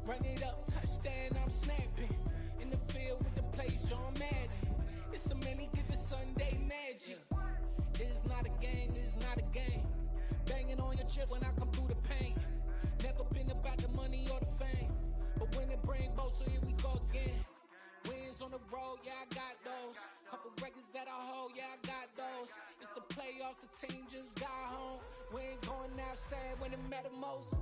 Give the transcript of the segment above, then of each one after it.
Run it up, touchdown, I'm snapping. In the field with the plays, John Madden. It's so many, get the Sunday magic. It's not a game, it's not a game. Banging on your chip when I come through the paint. Never been about the money or the fame. But when it bring both, so here we go again. Wins on the road, yeah, I got those. Couple records that I hold, yeah, I got those. It's the playoffs, the team just got home. We ain't going outside when it matter most.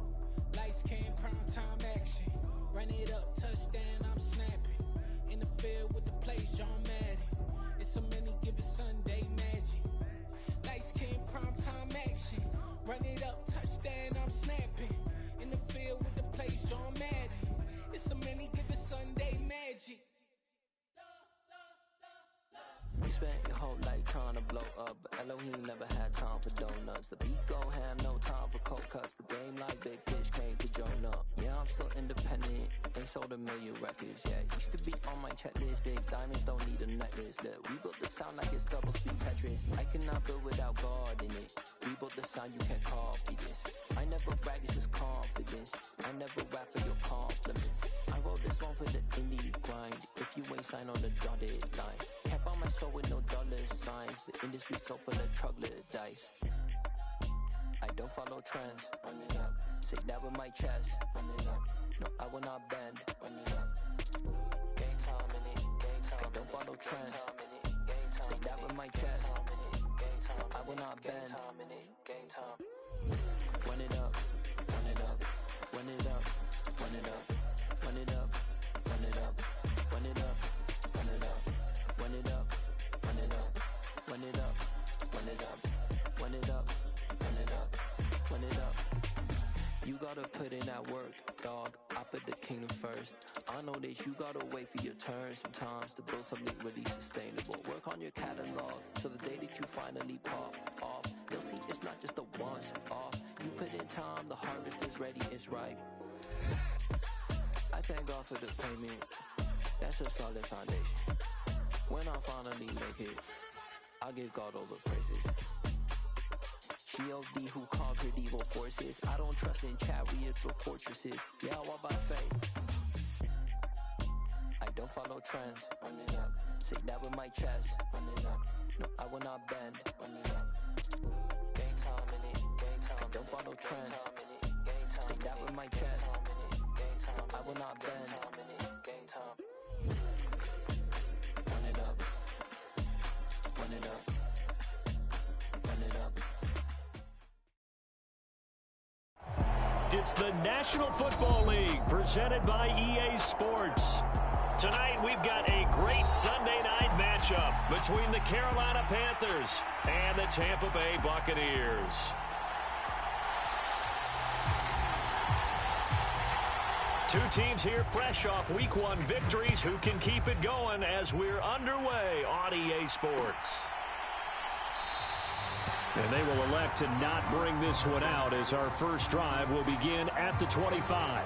Lights came, prime time action. Run it up, touchdown, I'm snapping. In the field with the plays, John Madden. It's so many, give it Sunday magic. Lights came, prime time action. Run it up, touchdown, I'm snapping. In the field with the plays, John Madden. It's so many, give it Sunday magic. You spent your whole life trying to blow up, but Elohim never had time for donuts. The beat go ham, no time for cold cuts. The game like Big Fish came to join up. Yeah, I'm still independent, ain't sold a million records yet. Used to be on my checklist, big diamonds don't need a necklace. Look, we built the sound like it's double speed Tetris. I cannot build without God in it. We built the sound, you can't copy this. I never brag, it's just confidence. I never rap for your compliments. I wrote this one for the indie grind. If you ain't signed on the dotted line, can't buy my soul with no dollar signs. The industry so full of troglodytes. I don't follow trends. Run it up. Say that with my chest. Run it up. No, I will not bend. Run it up. Game time in it. Game time. I don't follow trends. Say that with my chest. No, I will not bend. Game time. Run it up. Run it up. Run it up. Run it up. Run it up. Run it up. Run it up. Run it up. Run it up. Run it up. Run it up. Run it up. Run it up. Run it up. Run it up. You gotta put in that work, dog. I put the kingdom first. I know that you gotta wait for your turn sometimes to build something really sustainable. Work on your catalog, so the day that you finally pop off, you'll see it's not just a once off. You put in time, the harvest is ready, it's ripe. I thank God for the payment. That's a solid foundation. When I finally make it, I give God all the praises. G.O.D. who conquered evil forces. I don't trust in chariots or fortresses. Yeah, I walk by faith. I don't follow trends. Run it up. Say that with my chest. Run it up. No, I will not bend. Run it up. Game time in it. Game time. I don't follow trends. Say that with my chest. No, I will not bend. Game time. Run it up. Run it up. Run it up. It's the National Football League presented by EA Sports. Tonight we've got a great Sunday night matchup between the Carolina Panthers and the Tampa Bay Buccaneers. Two teams here fresh off Week 1 victories who can keep it going as we're underway on EA Sports. And they will elect to not bring this one out as our first drive will begin at the 25.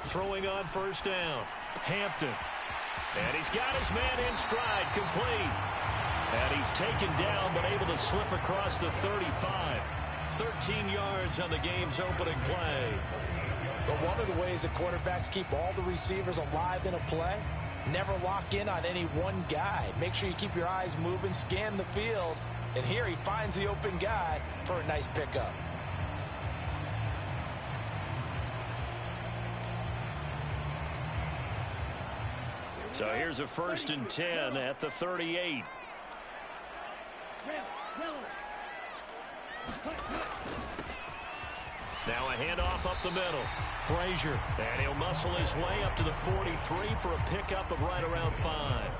Throwing on first down, Hampton. And he's got his man in stride, complete. And he's taken down, but able to slip across the 35. 13 yards on the game's opening play. But one of the ways that quarterbacks keep all the receivers alive in a play, never lock in on any one guy. Make sure you keep your eyes moving, scan the field. And here he finds the open guy for a nice pickup. So here's a 1st and 10 at the 38. Now a handoff up the middle. Frazier, and he'll muscle his way up to the 43 for a pickup of right around 5.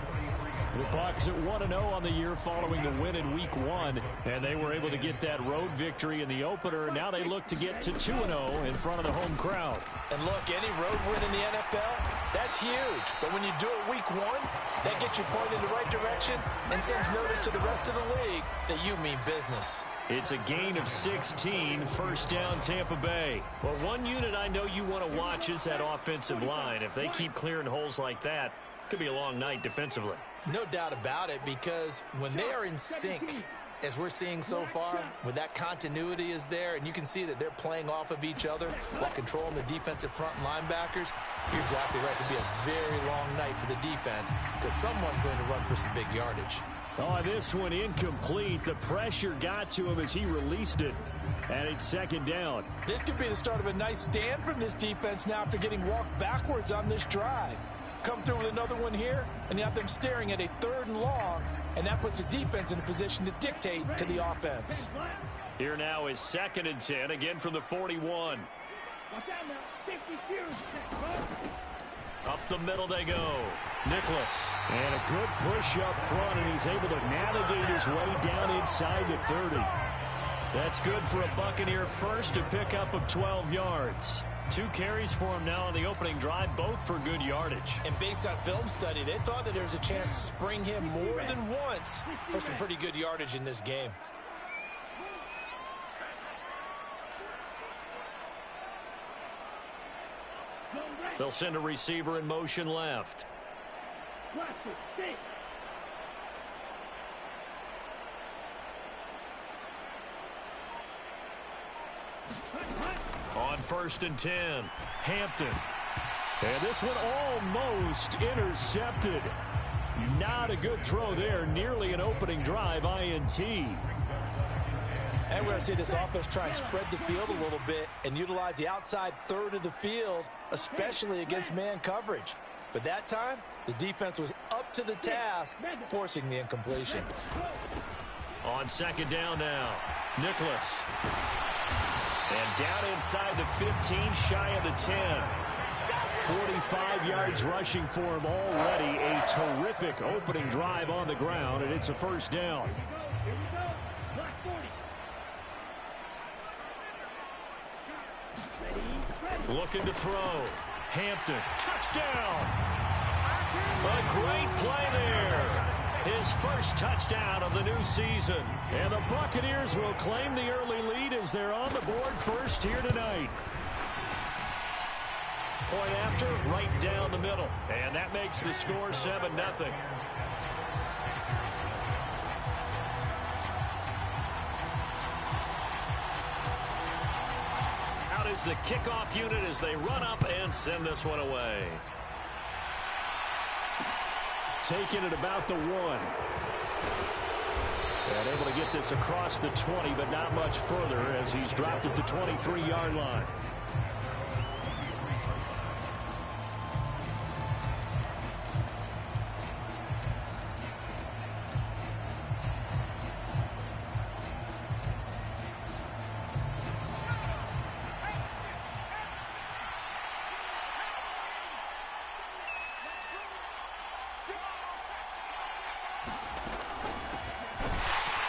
The Bucs at 1-0 on the year following the win in Week 1, and they were able to get that road victory in the opener. Now they look to get to 2-0 in front of the home crowd. And look, any road win in the NFL, that's huge. But when you do it Week 1, that gets you pointed in the right direction and sends notice to the rest of the league that you mean business. It's a gain of 16, first down Tampa Bay. Well, one unit I know you want to watch is that offensive line. If they keep clearing holes like that, it could be a long night defensively. No doubt about it, because when they are in sync, as we're seeing so far, when that continuity is there, and you can see that they're playing off of each other while controlling the defensive front linebackers, you're exactly right. It could be a very long night for the defense because someone's going to run for some big yardage. Oh, this one incomplete. The pressure got to him as he released it, and it's second down. This could be the start of a nice stand from this defense now after getting walked backwards on this drive. Come through with another one here, and you have them staring at a 3rd and long, and that puts the defense in a position to dictate to the offense. Here now is 2nd and 10, again from the 41. Up the middle they go. Nicholas. And a good push up front, and he's able to navigate his way down inside the 30. That's good for a Buccaneer first, a pickup of 12 yards. 2 carries for him now on the opening drive, both for good yardage. And based on film study, they thought that there was a chance to spring him more than once for some pretty good yardage in this game. They'll send a receiver in motion left. On 1st and 10, Hampton. And this one almost intercepted. Not a good throw there. Nearly an opening drive INT. And we're going to see this offense try and spread the field a little bit and utilize the outside 3rd of the field, especially against man coverage. But that time, the defense was up to the task, forcing the incompletion. On 2nd down now, Nicholas. And down inside the 15, shy of the 10. 45 yards rushing for him already. A terrific opening drive on the ground, and it's a first down. Looking to throw. Hampton, touchdown. A great play there. His first touchdown of the new season. And the Buccaneers will claim the early lead as they're on the board first here tonight. Point after, right down the middle. And that makes the score 7-0. Out is the kickoff unit as they run up and send this one away. Taking it about the 1. And able to get this across the 20, but not much further as he's dropped at the 23-yard line.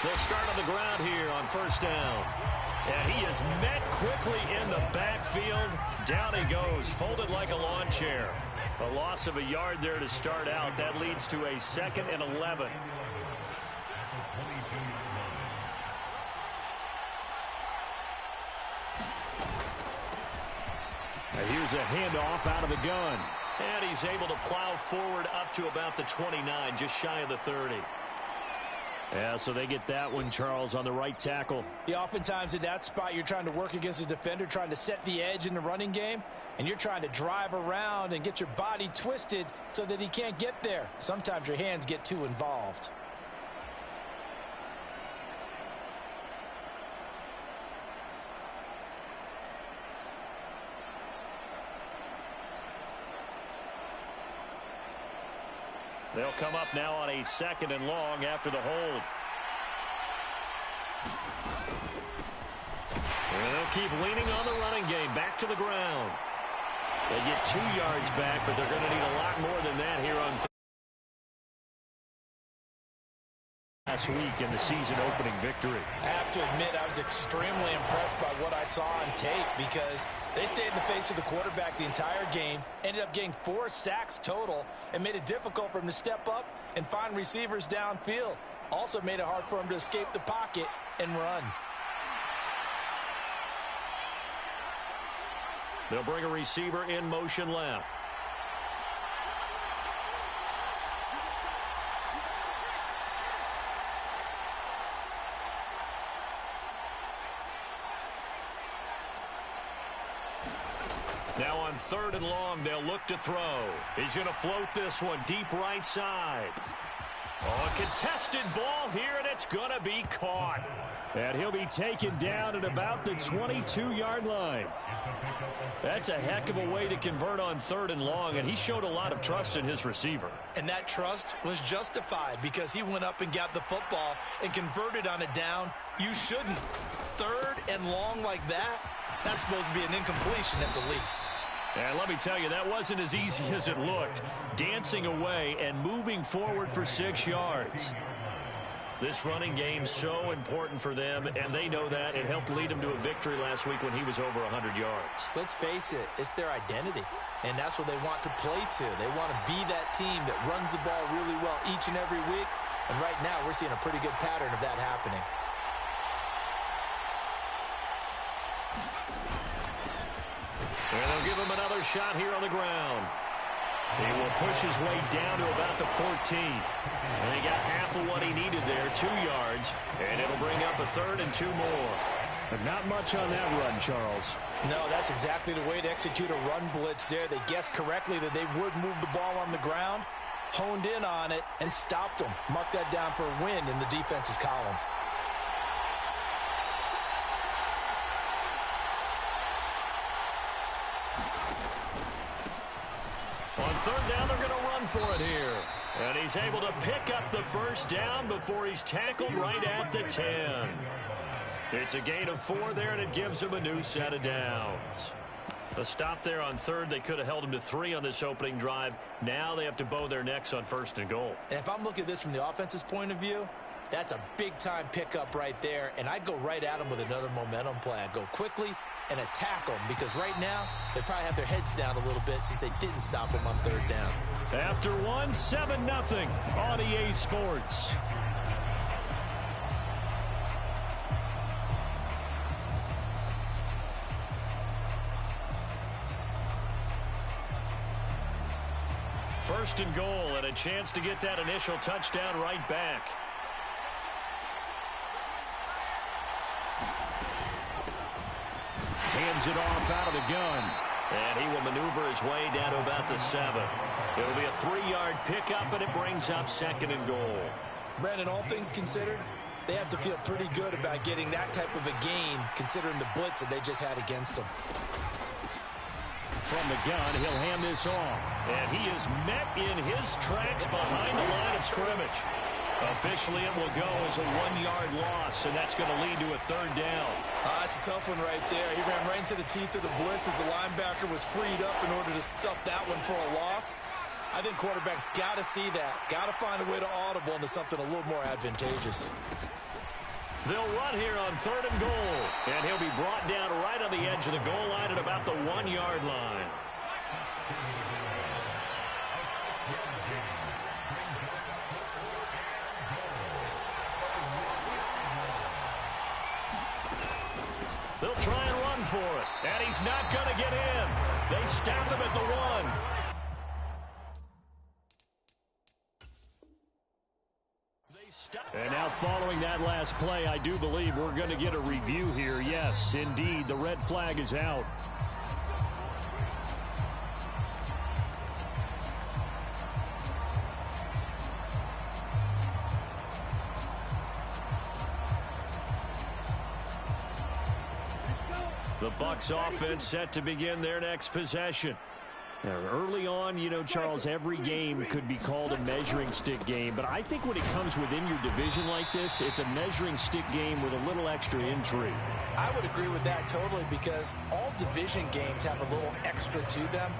They'll start on the ground here on 1st down. And he is met quickly in the backfield. Down he goes, folded like a lawn chair. A loss of a yard there to start out. That leads to a 2nd and 11. And here's a handoff out of the gun. And he's able to plow forward up to about the 29, just shy of the 30. Yeah, so they get that one, Charles, on the right tackle. Yeah, oftentimes in that spot, you're trying to work against a defender, trying to set the edge in the running game, and you're trying to drive around and get your body twisted so that he can't get there. Sometimes your hands get too involved. They'll come up now on a 2nd and long after the hold. And they'll keep leaning on the running game. Back to the ground. They get 2 yards back, but they're going to need a lot more than that here on last week in the season-opening victory. I have to admit, I was extremely impressed by what I saw on tape because they stayed in the face of the quarterback the entire game, ended up getting 4 sacks total, and made it difficult for him to step up and find receivers downfield. Also made it hard for him to escape the pocket and run. They'll bring a receiver in motion left. Now on 3rd and long, they'll look to throw. He's going to float this one deep right side. Oh, a contested ball here, and it's going to be caught. And he'll be taken down at about the 22-yard line. That's a heck of a way to convert on 3rd and long, and he showed a lot of trust in his receiver. And that trust was justified because he went up and got the football and converted on a down. You shouldn't. 3rd and long like that, that's supposed to be an incompletion at the least. And let me tell you, that wasn't as easy as it looked. Dancing away and moving forward for 6 yards. This running game's so important for them, and they know that. It helped lead them to a victory last week when he was over 100 yards. Let's face it, it's their identity, and that's what they want to play to. They want to be that team that runs the ball really well each and every week, and right now we're seeing a pretty good pattern of that happening. And they'll give him another shot here on the ground. He will push his way down to about the 14. And he got half of what he needed there, 2 yards. And it'll bring up a 3rd and 2 more. But not much on that run, Charles. No, that's exactly the way to execute a run blitz there. They guessed correctly that they would move the ball on the ground, honed in on it, and stopped them. Mark that down for a win in the defense's column. On 3rd down, they're going to run for it here. And he's able to pick up the 1st down before he's tackled right at the 10. It's a gain of 4 there, and it gives him a new set of downs. A stop there on 3rd. They could have held him to 3 on this opening drive. Now they have to bow their necks on 1st and goal. And if I'm looking at this from the offense's point of view, that's a big-time pickup right there, and I'd go right at him with another momentum play. I'd go quickly and attack them because right now they probably have their heads down a little bit since they didn't stop them on 3rd down. After 1, 7-0 on EA Sports. First and goal, and a chance to get that initial touchdown right back. Hands it off out of the gun. And he will maneuver his way down to about the 7. It'll be a 3-yard pickup, and it brings up 2nd and goal. Brandon, all things considered, they have to feel pretty good about getting that type of a gain considering the blitz that they just had against them. From the gun, he'll hand this off. And he is met in his tracks behind the line of scrimmage. Officially, it will go as a 1-yard loss, and that's going to lead to a 3rd down. That's a tough one right there. He ran right into the teeth of the blitz as the linebacker was freed up in order to stuff that one for a loss. I think quarterbacks got to see that. Got to find a way to audible into something a little more advantageous. They'll run here on 3rd and goal, and he'll be brought down right on the edge of the goal line at about the 1-yard line. They'll try and run for it, and he's not going to get in. They stop him at the 1. And now following that last play, I do believe we're going to get a review here. Yes, indeed, the red flag is out. The Bucs offense set to begin their next possession. Now, early on, you know, Charles, every game could be called a measuring stick game. But I think when it comes within your division like this, it's a measuring stick game with a little extra intrigue. I would agree with that totally because all division games have a little extra to them.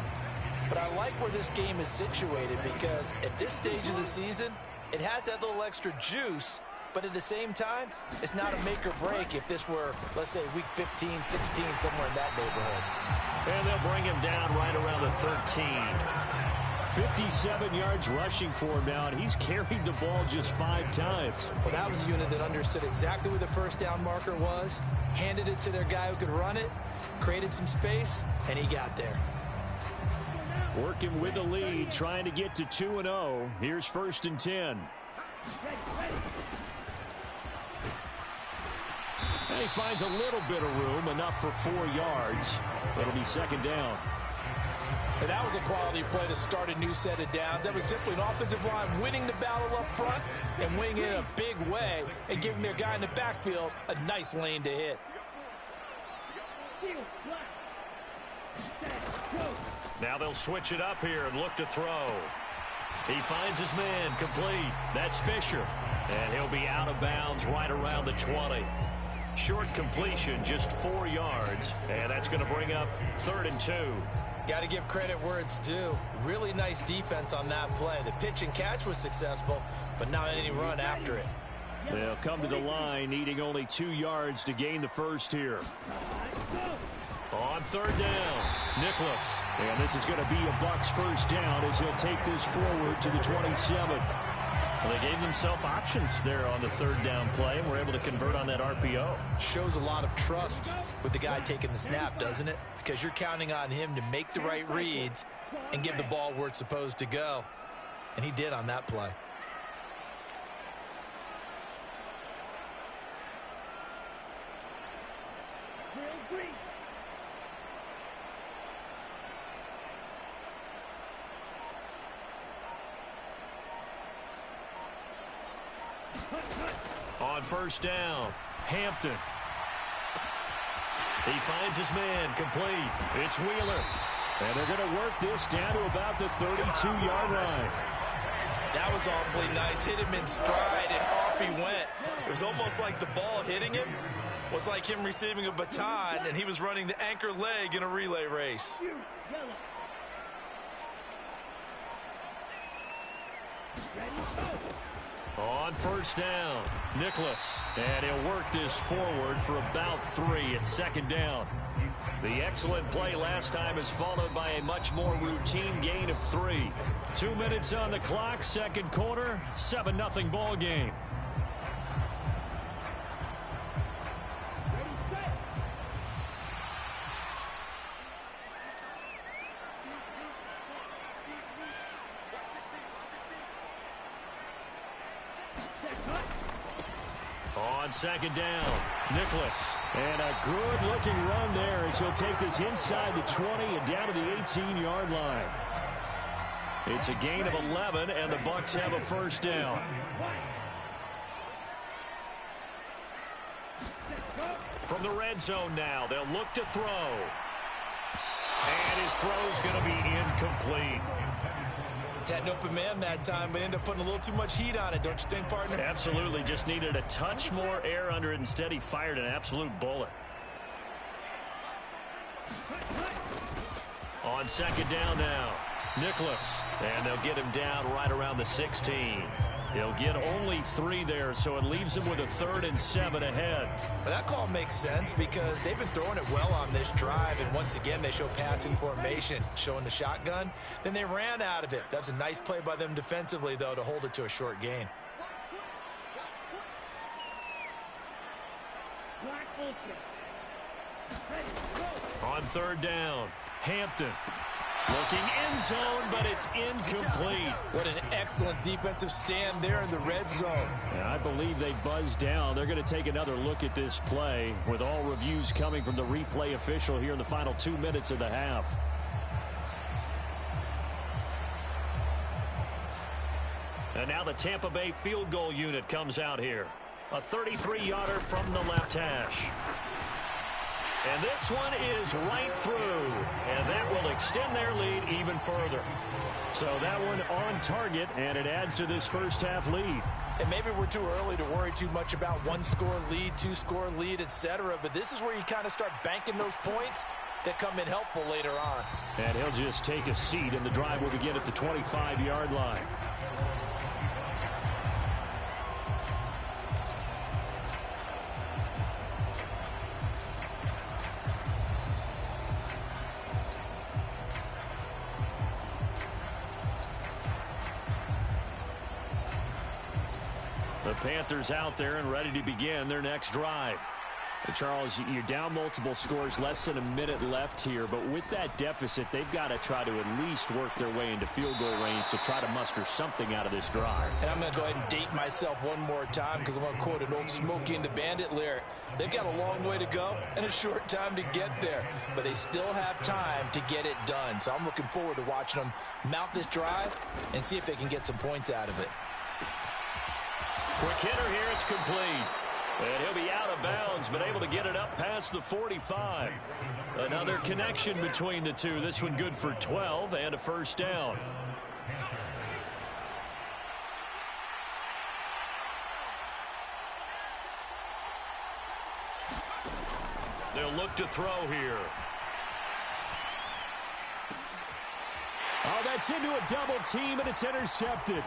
But I like where this game is situated because at this stage of the season, it has that little extra juice But at the same time, it's not a make or break if this were, let's say, week 15, 16, somewhere in that neighborhood. And they'll bring him down right around the 13. 57 yards rushing for him now, and he's carried the ball just 5 times. Well, that was a unit that understood exactly where the first down marker was, handed it to their guy who could run it, created some space, and he got there. Working with the lead, trying to get to 2-0. Here's 1st and 10. And he finds a little bit of room, enough for 4 yards. It'll be 2nd down. And that was a quality play to start a new set of downs. That was simply an offensive line winning the battle up front and winning it in a big way and giving their guy in the backfield a nice lane to hit. Now they'll switch it up here and look to throw. He finds his man complete. That's Fisher. And he'll be out of bounds right around the 20. Short completion, just 4 yards. And that's going to bring up 3rd and 2. Got to give credit where it's due. Really nice defense on that play. The pitch and catch was successful, but not any run after it. They'll come to the line, needing only 2 yards to gain the first here. On 3rd down, Nicholas. And this is going to be a Bucs first down as he'll take this forward to the 27. Well, they gave themselves options there on the 3rd down play and were able to convert on that RPO. Shows a lot of trust with the guy taking the snap, doesn't it? Because you're counting on him to make the right reads and give the ball where it's supposed to go. And he did on that play. On 1st down, Hampton. He finds his man complete. It's Wheeler. And they're going to work this down to about the 32-yard line. That was awfully nice. Hit him in stride, and off he went. It was almost like the ball hitting him was like him receiving a baton, and he was running the anchor leg in a relay race. On 1st down, Nicholas. And he'll work this forward for about 3 at 2nd down. The excellent play last time is followed by a much more routine gain of 3. 2 minutes on the clock, 2nd quarter, 7-0 ball game. On 2nd down, Nicholas. And a good-looking run there as he'll take this inside the 20 and down to the 18-yard line. It's a gain of 11, and the Bucs have a 1st down. From the red zone now, they'll look to throw. And his throw's going to be incomplete. Had an open man that time, but ended up putting a little too much heat on it, don't you think, partner? Absolutely. Just needed a touch more air under it. Instead, he fired an absolute bullet. On 2nd down now, Nicholas. And they'll get him down right around the 16. He'll get only 3 there, so it leaves him with a 3rd and 7 ahead. Well, that call makes sense because they've been throwing it well on this drive, and once again they show passing formation, showing the shotgun. Then they ran out of it. That's a nice play by them defensively, though, to hold it to a short gain. On 3rd down, Hampton. Looking end zone, but it's incomplete. What an excellent defensive stand there in the red zone. And I believe they buzzed down. They're going to take another look at this play with all reviews coming from the replay official here in the final 2 minutes of the half. And now the Tampa Bay field goal unit comes out here. A 33-yarder from the left hash. And this one is right through, and that will extend their lead even further. So that one on target, and it adds to this first half lead. And maybe we're too early to worry too much about 1-score lead, 2-score lead, etc. But this is where you kind of start banking those points that come in helpful later on. And he'll just take a seat, and the drive will begin at the 25-yard line. The Panthers out there and ready to begin their next drive. Charles, you're down multiple scores, less than a minute left here, but with that deficit, they've got to try to at least work their way into field goal range to try to muster something out of this drive. And I'm going to go ahead and date myself one more time because I'm going to quote an old Smokey and the Bandit lyric. They've got a long way to go and a short time to get there, but they still have time to get it done. So I'm looking forward to watching them mount this drive and see if they can get some points out of it. Quick hitter here, it's complete. And he'll be out of bounds, but able to get it up past the 45. Another connection between the two. This one good for 12 and a first down. They'll look to throw here. Oh, that's into a double team, and it's intercepted.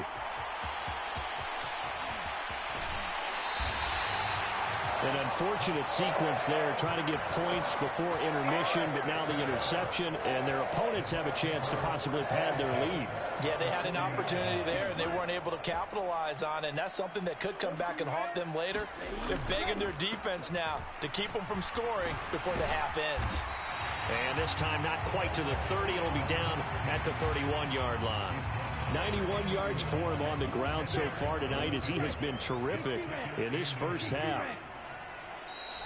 An unfortunate sequence there, trying to get points before intermission, but now the interception, and their opponents have a chance to possibly pad their lead. Yeah, they had an opportunity there, and they weren't able to capitalize on it, and that's something that could come back and haunt them later. They're begging their defense now to keep them from scoring before the half ends. And this time not quite to the 30. It'll be down at the 31-yard line. 91 yards for him on the ground so far tonight as he has been terrific in this first half.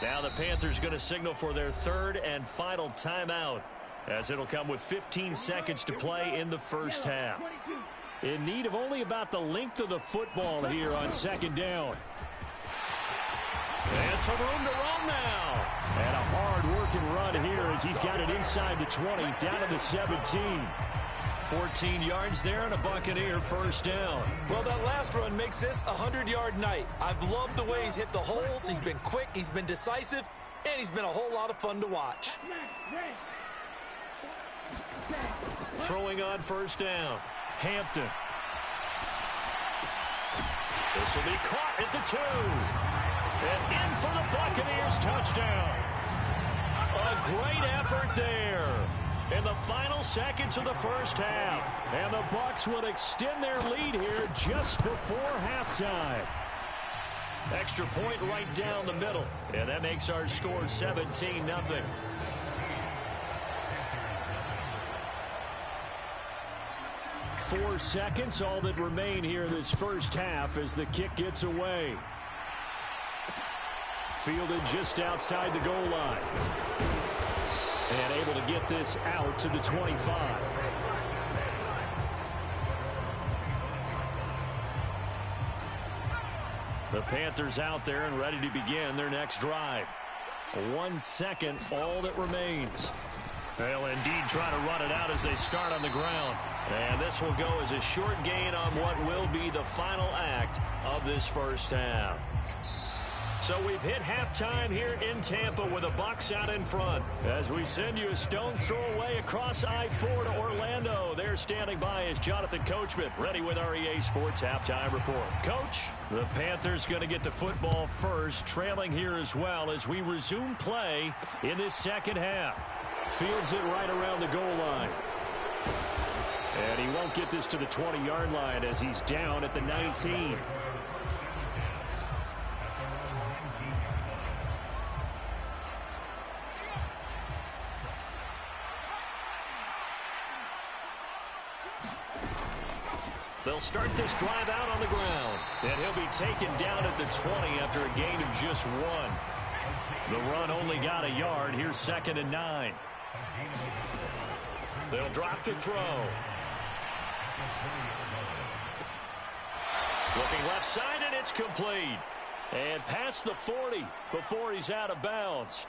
Now the Panthers going to signal for their third and final timeout, as it'll come with 15 seconds to play in the first half. In need of only about the length of the football here on second down. And some room to run now. And a hard-working run here as he's got it inside the 20, down to the 17. 14 yards there and a Buccaneer first down. Well, that last run makes this a 100-yard night. I've loved the way he's hit the holes. He's been quick, he's been decisive, and he's been a whole lot of fun to watch. Throwing on first down. Hampton. This will be caught at the 2. And in for the Buccaneers touchdown. A great effort there in the final seconds of the first half. And the Bucs would extend their lead here just before halftime. Extra point right down the middle. And that makes our score 17-0. 4 seconds, all that remain here this first half as the kick gets away. Fielded just outside the goal line. And able to get this out to the 25. The Panthers out there and ready to begin their next drive. 1 second, all that remains. They'll indeed try to run it out as they start on the ground. And this will go as a short gain on what will be the final act of this first half. So we've hit halftime here in Tampa with the Bucs out in front. As we send you a stone's throw away across I-4 to Orlando. There standing by is Jonathan Coachman, ready with our EA Sports Halftime Report. Coach, the Panthers going to get the football first, trailing here as well as we resume play in this second half. Fields it right around the goal line. And he won't get this to the 20-yard line as he's down at the 19. They'll start this drive out on the ground. And he'll be taken down at the 20 after a gain of just 1. The run only got a yard. Here's 2nd and 9. They'll drop to throw. Looking left side, and it's complete. And past the 40 before he's out of bounds.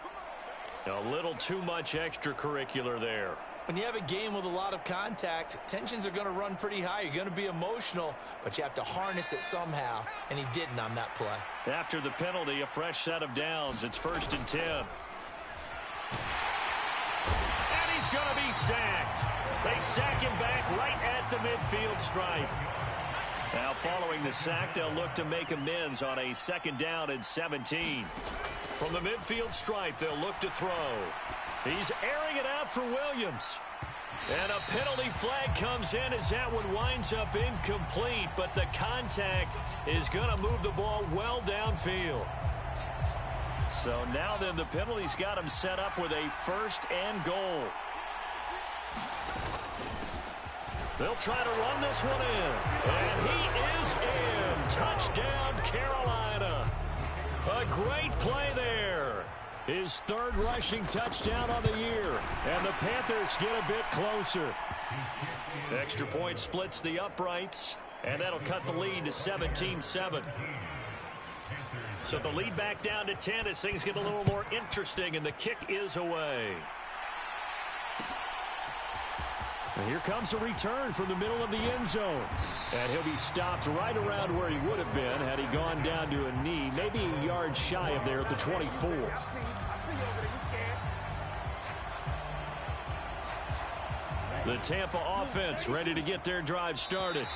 A little too much extracurricular there. When you have a game with a lot of contact, tensions are going to run pretty high. You're going to be emotional, but you have to harness it somehow, and he didn't on that play. After the penalty, a fresh set of downs. It's 1st and 10. And he's going to be sacked. They sack him back right at the midfield stripe. Now following the sack, they'll look to make amends on a 2nd down and 17. From the midfield stripe, they'll look to throw. He's airing it out for Williams. And a penalty flag comes in as that one winds up incomplete, but the contact is going to move the ball well downfield. So now then the penalty's got him set up with a 1st and goal. They'll try to run this one in. And he is in. Touchdown, Carolina. A great play there. His 3rd rushing touchdown on the year. And the Panthers get a bit closer. Extra point splits the uprights. And that'll cut the lead to 17-7. So the lead back down to 10 as things get a little more interesting. And the kick is away. And here comes a return from the middle of the end zone. And he'll be stopped right around where he would have been had he gone down to a knee, maybe a yard shy of there at the 24. The Tampa offense ready to get their drive started.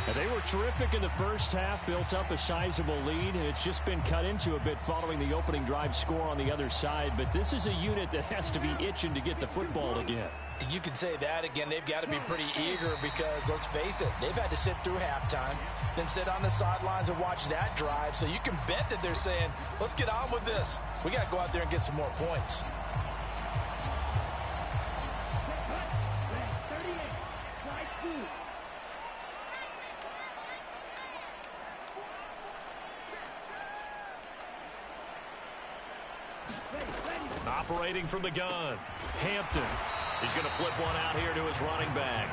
And they were terrific in the first half, built up a sizable lead, and it's just been cut into a bit following the opening drive score on the other side. But this is a unit that has to be itching to get the football again. You can say that again. They've got to be pretty eager because, let's face it, they've had to sit through halftime, then sit on the sidelines and watch that drive. So you can bet that they're saying, let's get on with this. We got to go out there and get some more points. Operating from the gun, Hampton. He's going to flip one out here to his running back.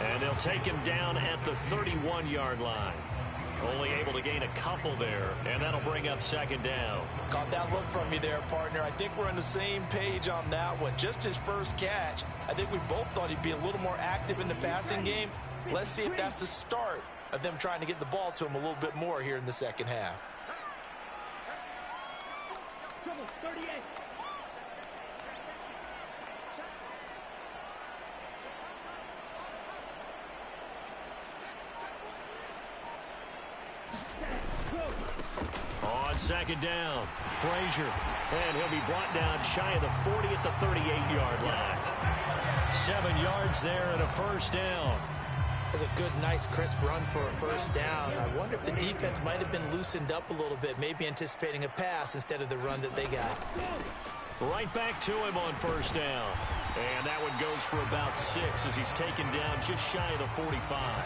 And they'll take him down at the 31-yard line. Only able to gain a couple there, and that'll bring up 2nd down. Caught that look from you there, partner. I think we're on the same page on that one. Just his first catch. I think we both thought he'd be a little more active in the passing game. Let's see if that's the start of them trying to get the ball to him a little bit more here in the second half. On 2nd down, Frazier. And he'll be brought down shy of the 40 at the 38-yard line. 7 yards there and a 1st down. That's a good, nice, crisp run for a 1st down. I wonder if the defense might have been loosened up a little bit, maybe anticipating a pass instead of the run that they got. Right back to him on 1st down. And that one goes for about 6 as he's taken down just shy of the 45.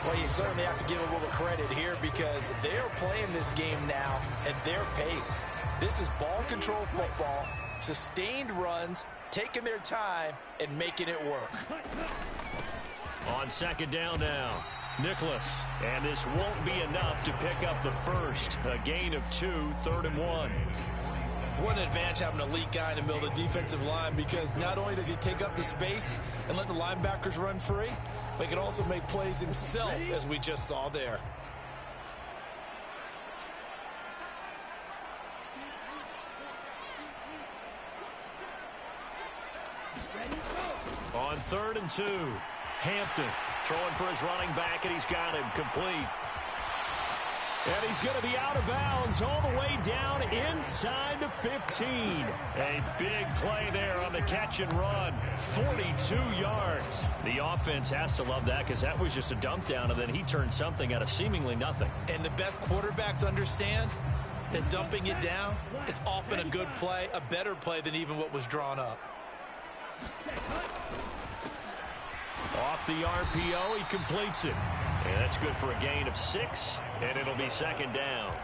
Well, you certainly have to give a little credit here because they're playing this game now at their pace. This is ball control football, sustained runs, taking their time, and making it work. On 2nd down now, Nicholas. And this won't be enough to pick up the 1st. A gain of 2, 3rd and 1. What an advantage having an elite guy in the middle of the defensive line because not only does he take up the space and let the linebackers run free, but he can also make plays himself, as we just saw there. On 3rd and 2, Hampton throwing for his running back, and he's got him complete. And he's going to be out of bounds all the way down inside the 15. A big play there on the catch and run. 42 yards. The offense has to love that because that was just a dump down, and then he turned something out of seemingly nothing. And the best quarterbacks understand that dumping it down is often a good play, a better play than even what was drawn up. Off the RPO, he completes it. And that's good for a gain of 6, and it'll be 2nd down.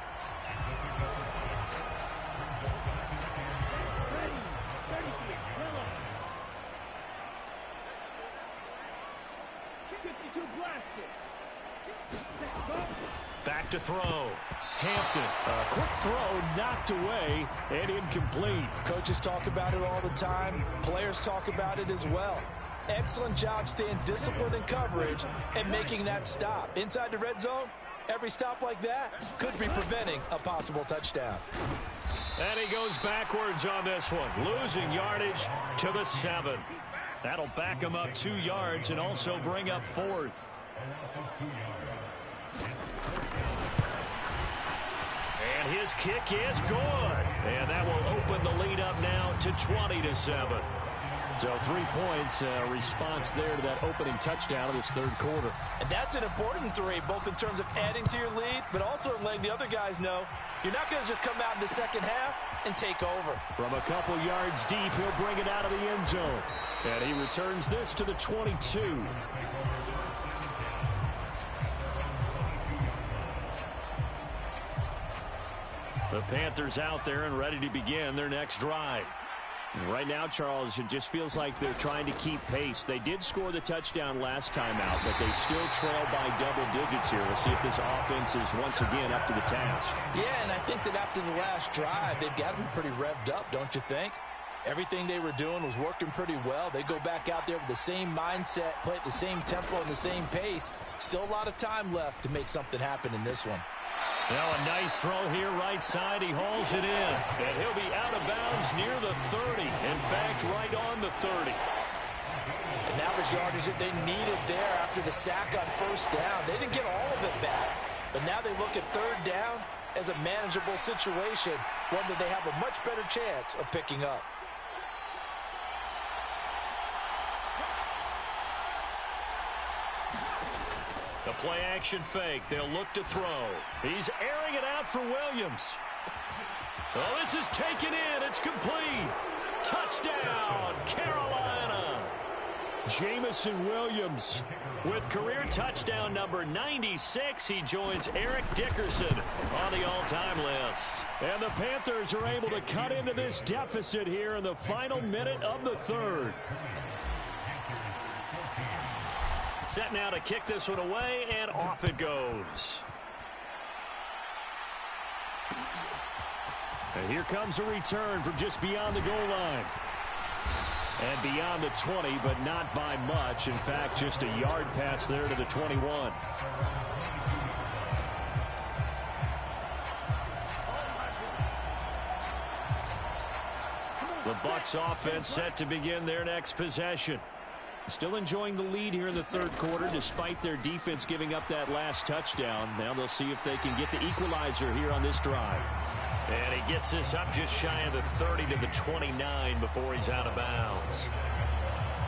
Back to throw. Hampton, a quick throw knocked away and incomplete. Coaches talk about it all the time. Players talk about it as well. Excellent job staying disciplined in coverage and making that stop. Inside the red zone, every stop like that could be preventing a possible touchdown. And he goes backwards on this one, losing yardage to the 7. That'll back him up 2 yards and also bring up 4th. And his kick is good. And that will open the lead up now to 20-7. So 3 points, response there to that opening touchdown of this third quarter. And that's an important 3, both in terms of adding to your lead, but also letting the other guys know you're not going to just come out in the second half and take over. From a couple yards deep, he'll bring it out of the end zone. And he returns this to the 22. The Panthers out there and ready to begin their next drive. And right now, Charles, it just feels like they're trying to keep pace. They did score the touchdown last time out, but they still trail by double digits here. We'll see if this offense is once again up to the task. Yeah, and I think that after the last drive, they've got them pretty revved up, don't you think? Everything they were doing was working pretty well. They go back out there with the same mindset, play at the same tempo and the same pace. Still a lot of time left to make something happen in this one. Now a nice throw here right side. He hauls it in. And he'll be out of bounds near the 30. In fact, right on the 30. And that was yardage that they needed there after the sack on first down. They didn't get all of it back. But now they look at third down as a manageable situation, one that they have a much better chance of picking up. The play-action fake. They'll look to throw. He's airing it out for Williams. Oh, this is taken in. It's complete. Touchdown, Carolina. Jamison Williams with career touchdown number 96. He joins Eric Dickerson on the all-time list. And the Panthers are able to cut into this deficit here in the final minute of the third. Set now to kick this one away, and off it goes. And here comes a return from just beyond the goal line. And beyond the 20, but not by much. In fact, just a yard pass there to the 21. The Bucs offense set to begin their next possession. Still enjoying the lead here in the third quarter despite their defense giving up that last touchdown. Now they'll see if they can get the equalizer here on this drive. And he gets this up just shy of the 30 to the 29 before he's out of bounds.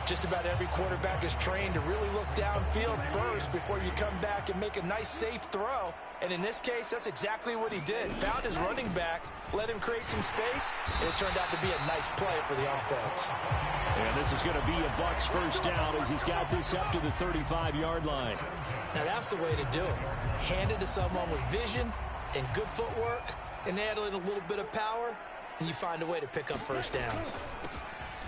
Just about every quarterback is trained to really look downfield first before you come back and make a nice safe throw. And in this case, that's exactly what he did. Found his running back, let him create some space, and it turned out to be a nice play for the offense. And this is going to be a Bucs first down as he's got this up to the 35-yard line. Now that's the way to do it. Hand it to someone with vision and good footwork, and add in a little bit of power, and you find a way to pick up first downs.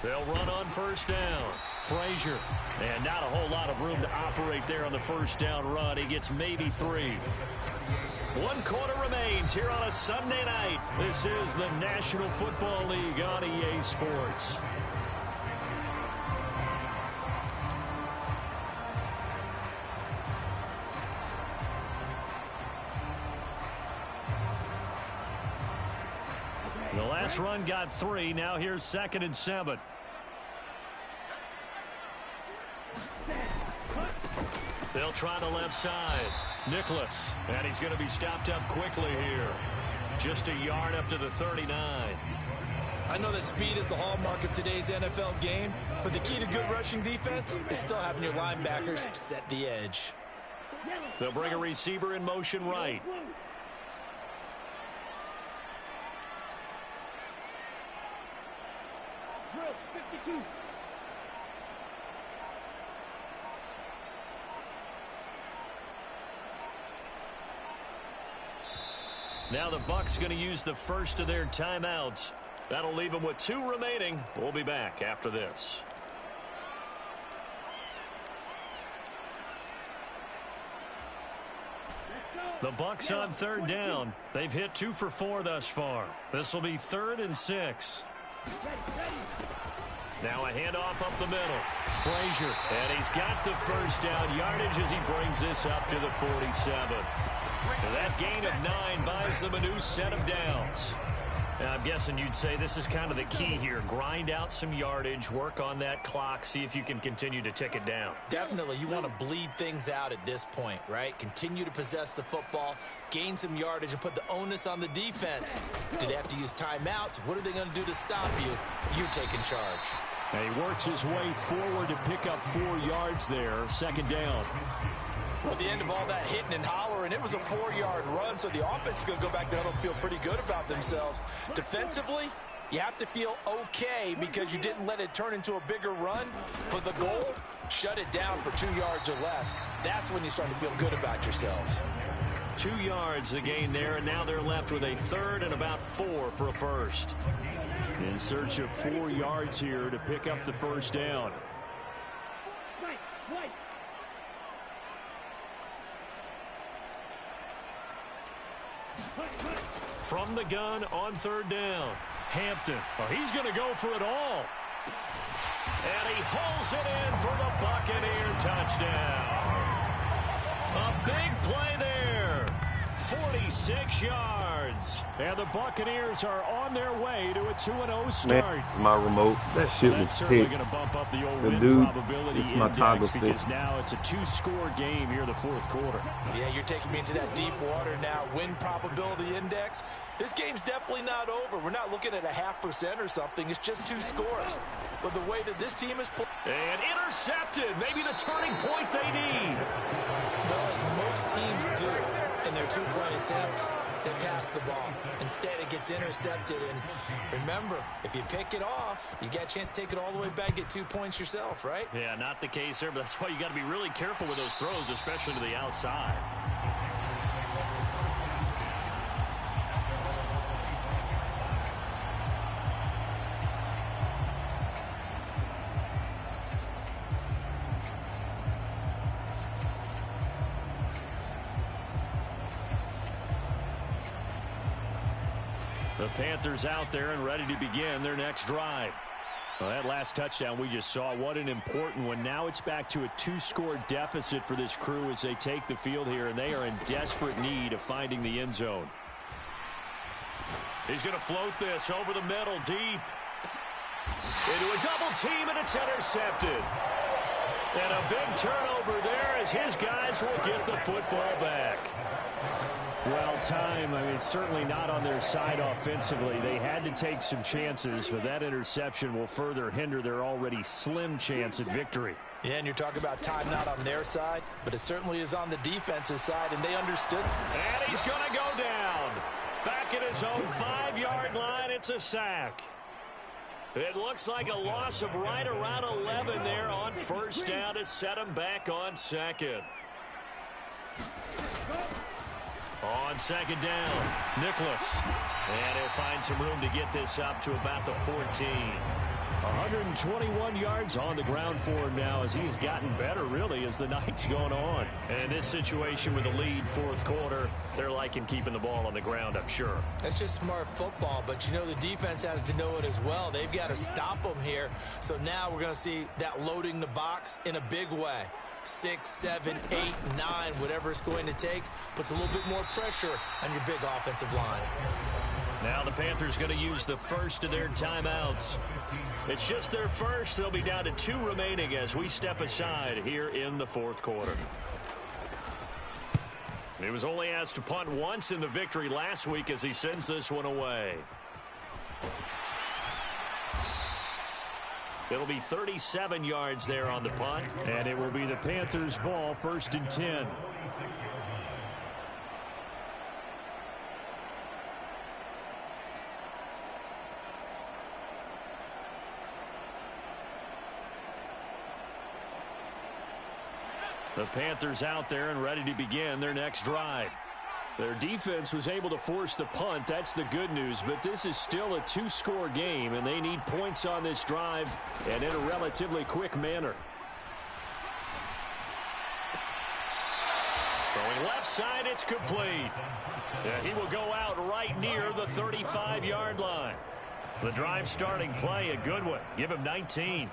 They'll run on first down. Frazier. And not a whole lot of room to operate there on the first down run. He gets maybe 3. 1 quarter remains here on a Sunday night. This is the National Football League on EA Sports. The last run got 3. Now here's 2nd and 7. They'll try the left side. Nicholas. And he's going to be stopped up quickly here. Just a yard up to the 39. I know that speed is the hallmark of today's NFL game, but the key to good rushing defense is still having your linebackers set the edge. They'll bring a receiver in motion right. Now the Bucs going to use the first of their timeouts. That'll leave them with 2 remaining. We'll be back after this. The Bucs on third down. They've hit 2 for 4 thus far. This will be 3rd and 6. Now a handoff up the middle. Frazier, and he's got the first down yardage as he brings this up to the 47. That gain of 9 buys them a new set of downs. Now, I'm guessing you'd say this is kind of the key here. Grind out some yardage, work on that clock, see if you can continue to tick it down. Definitely. You want to bleed things out at this point, right? Continue to possess the football, gain some yardage, and put the onus on the defense. Do they have to use timeouts? What are they going to do to stop you? You're taking charge. And he works his way forward to pick up 4 yards there. Second down. Well, at the end of all that hitting and hollering, it was a 4-yard run, so the offense is going to go back there and feel pretty good about themselves. Defensively, you have to feel okay because you didn't let it turn into a bigger run. But the goal, shut it down for 2 yards or less. That's when you start to feel good about yourselves. 2 yards the gain there, and now they're left with a third and about 4 for a first. In search of 4 yards here to pick up the first down. From the gun on third down. Hampton. Well, he's going to go for it all. And he hauls it in for the Buccaneer touchdown. A big play there. 46 yards. And the Buccaneers are on their way to a 2-0 start. Man, my remote, that shit was certainly ticked. going to bump up the old The win dude, probability it's my index toggle stick. because now it's a 2-score game here in the fourth quarter. Yeah, you're taking me into that deep water now. Win probability index. This game's definitely not over. We're not looking at a 0.5% or something. It's just 2 scores. But the way that this team is playing. And intercepted. Maybe the turning point they need. Well, as most teams do in their 2-point attempt, they pass the ball. Instead, it gets intercepted. And remember, if you pick it off, you got a chance to take it all the way back, get 2 points yourself, right? Yeah, not the case there, but that's why you got to be really careful with those throws, especially to the outside. The Panthers out there and ready to begin their next drive. Well, that last touchdown we just saw, what an important one. Now it's back to a 2-score deficit for this crew as they take the field here, and they are in desperate need of finding the end zone. He's going to float this over the middle, deep. Into a double team, and it's intercepted. And a big turnover there as his guys will get the football back. Well, time, I mean, certainly not on their side offensively. They had to take some chances, but that interception will further hinder their already slim chance at victory. Yeah, and you're talking about time not on their side, but it certainly is on the defensive side, and they understood. And he's going to go down. Back at his own 5-yard line, it's a sack. It looks like a loss of right around 11 there on first down to set him back on second. On second down, Nicholas. And he'll find some room to get this up to about the 14. 121 yards on the ground for him now as he's gotten better, really, as the night's going on. And in this situation with the lead fourth quarter, they're liking keeping the ball on the ground, I'm sure. That's just smart football, but you know the defense has to know it as well. They've got to stop them here. So now we're going to see that loading the box in a big way. 6, 7, 8, 9, whatever it's going to take, puts a little bit more pressure on your big offensive line. Now the Panthers going to use the first of their timeouts. It's just their first. They'll be down to 2 remaining as we step aside here in the fourth quarter. He was only asked to punt once in the victory last week as he sends this one away. It'll be 37 yards there on the punt. And it will be the Panthers' ball, 1st and 10. The Panthers out there and ready to begin their next drive. Their defense was able to force the punt. That's the good news. But this is still a 2-score game, and they need points on this drive and in a relatively quick manner. Throwing left side, it's complete. Yeah, he will go out right near the 35-yard line. The drive starting play, a good one. Give him 19.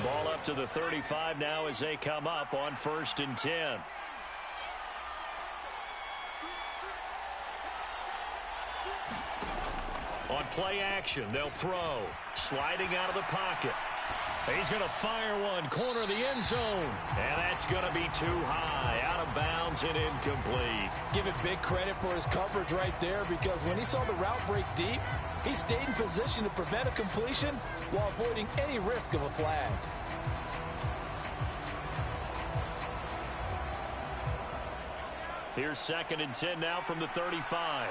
Ball up to the 35 now as they come up on 1st and 10. On play action, they'll throw. Sliding out of the pocket. He's going to fire one, corner of the end zone. And that's going to be too high, out of bounds and incomplete. Give it big credit for his coverage right there, because when he saw the route break deep, he stayed in position to prevent a completion while avoiding any risk of a flag. Here's 2nd and 10 now from the 35.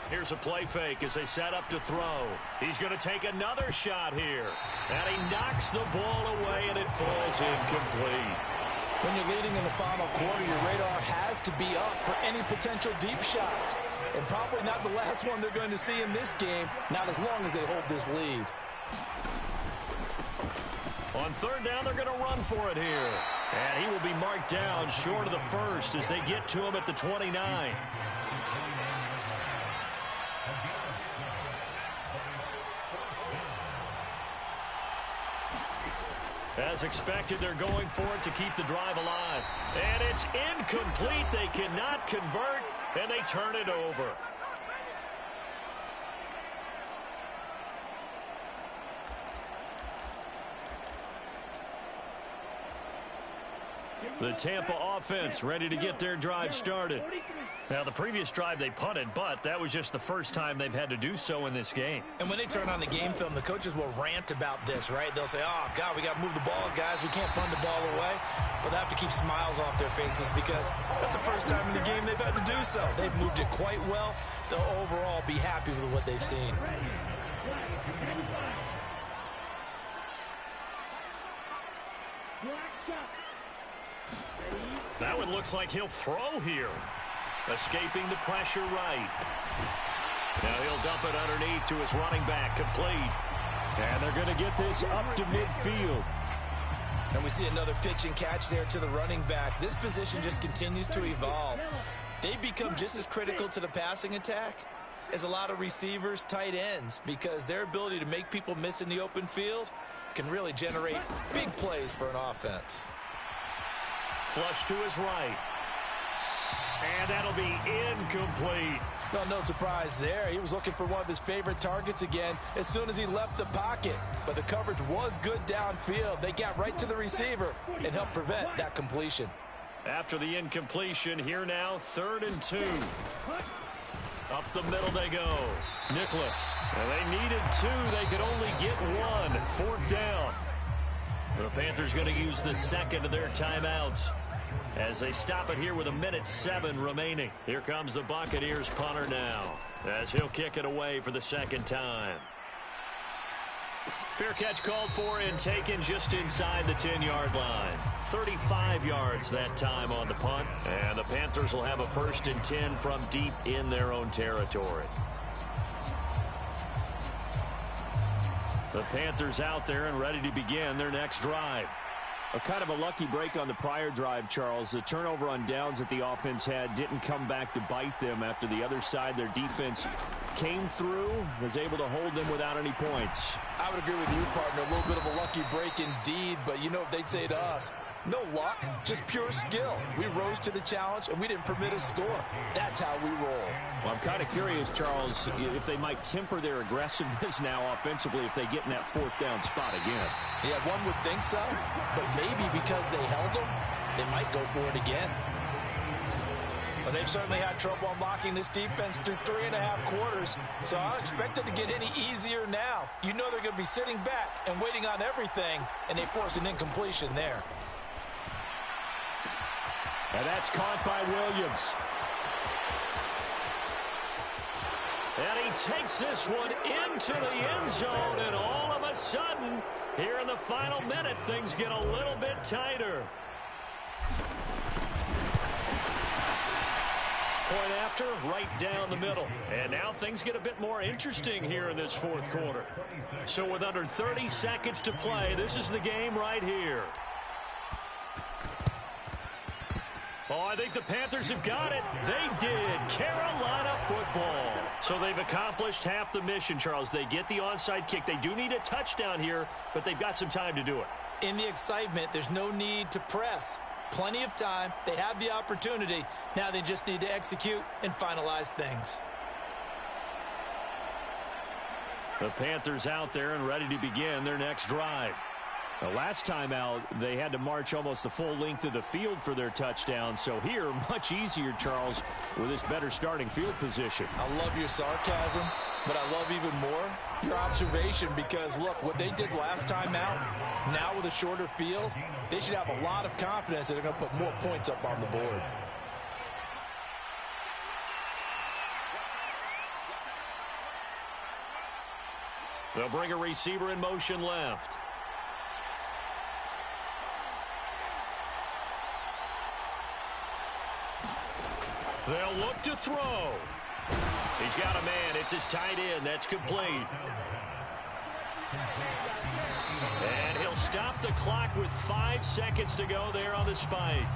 Here's a play fake as they set up to throw. He's going to take another shot here. And he knocks the ball away, and it falls incomplete. When you're leading in the final quarter, your radar has to be up for any potential deep shots. And probably not the last one they're going to see in this game, not as long as they hold this lead. On 3rd down, they're going to run for it here. And he will be marked down short of the first as they get to him at the 29. As expected, they're going for it to keep the drive alive. And it's incomplete. They cannot convert, and they turn it over. The Tampa offense ready to get their drive started. Now, the previous drive they punted, but that was just the first time they've had to do so in this game. And when they turn on the game film, the coaches will rant about this, right? They'll say, oh, God, we got to move the ball, guys. We can't punt the ball away. But they have to keep smiles off their faces because that's the first time in the game they've had to do so. They've moved it quite well. They'll overall be happy with what they've seen. Now it looks like he'll throw here. Escaping the pressure right. Now he'll dump it underneath to his running back, complete. And they're going to get this up to midfield. And we see another pitch and catch there to the running back. This position just continues to evolve. They become just as critical to the passing attack as a lot of receivers, tight ends, because their ability to make people miss in the open field can really generate big plays for an offense. Flush to his right. And that'll be incomplete. No surprise there. He was looking for one of his favorite targets again as soon as he left the pocket. But the coverage was good downfield. They got right to the receiver and helped prevent that completion. After the incompletion, here now, 3rd and 2. Up the middle they go. Nicholas. And they needed 2. They could only get 1. 4th down. The Panthers going to use the second of their timeouts as they stop it here with 1:07 remaining. Here comes the Buccaneers punter now as he'll kick it away for the 2nd time. Fair catch called for and taken just inside the 10-yard line. 35 yards that time on the punt. And the Panthers will have a 1st and 10 from deep in their own territory. The Panthers out there and ready to begin their next drive. A kind of a lucky break on the prior drive, Charles. The turnover on downs that the offense had didn't come back to bite them after the other side. Their defense came through, was able to hold them without any points. I would agree with you, partner. A little bit of a lucky break indeed, but you know what they'd say to us? No luck, just pure skill. We rose to the challenge, and we didn't permit a score. That's how we roll. Well, I'm kind of curious, Charles, if they might temper their aggressiveness now offensively if they get in that 4th down spot again. Yeah, one would think so, but maybe because they held them, they might go for it again. But they've certainly had trouble unlocking this defense through 3.5 quarters, so I don't expect it to get any easier now. You know they're going to be sitting back and waiting on everything, and they force an incompletion there. And that's caught by Williams. And he takes this one into the end zone, and all of a sudden, here in the final minute, things get a little bit tighter. Point after, right down the middle. And now things get a bit more interesting here in this 4th quarter. So with under 30 seconds to play, this is the game right here. Oh, I think the Panthers have got it. They did. Carolina football. So they've accomplished half the mission, Charles. They get the onside kick. They do need a touchdown here, but they've got some time to do it. In the excitement, there's no need to press. Plenty of time. They have the opportunity. Now they just need to execute and finalize things. The Panthers out there and ready to begin their next drive. The last time out, they had to march almost the full length of the field for their touchdown. So here, much easier, Charles, with this better starting field position. I love your sarcasm, but I love even more your observation because, look, what they did last time out, now with a shorter field, they should have a lot of confidence that they're going to put more points up on the board. They'll bring a receiver in motion left. They'll look to throw. He's got a man. It's his tight end. That's complete. And he'll stop the clock with 5 seconds to go there on the spike.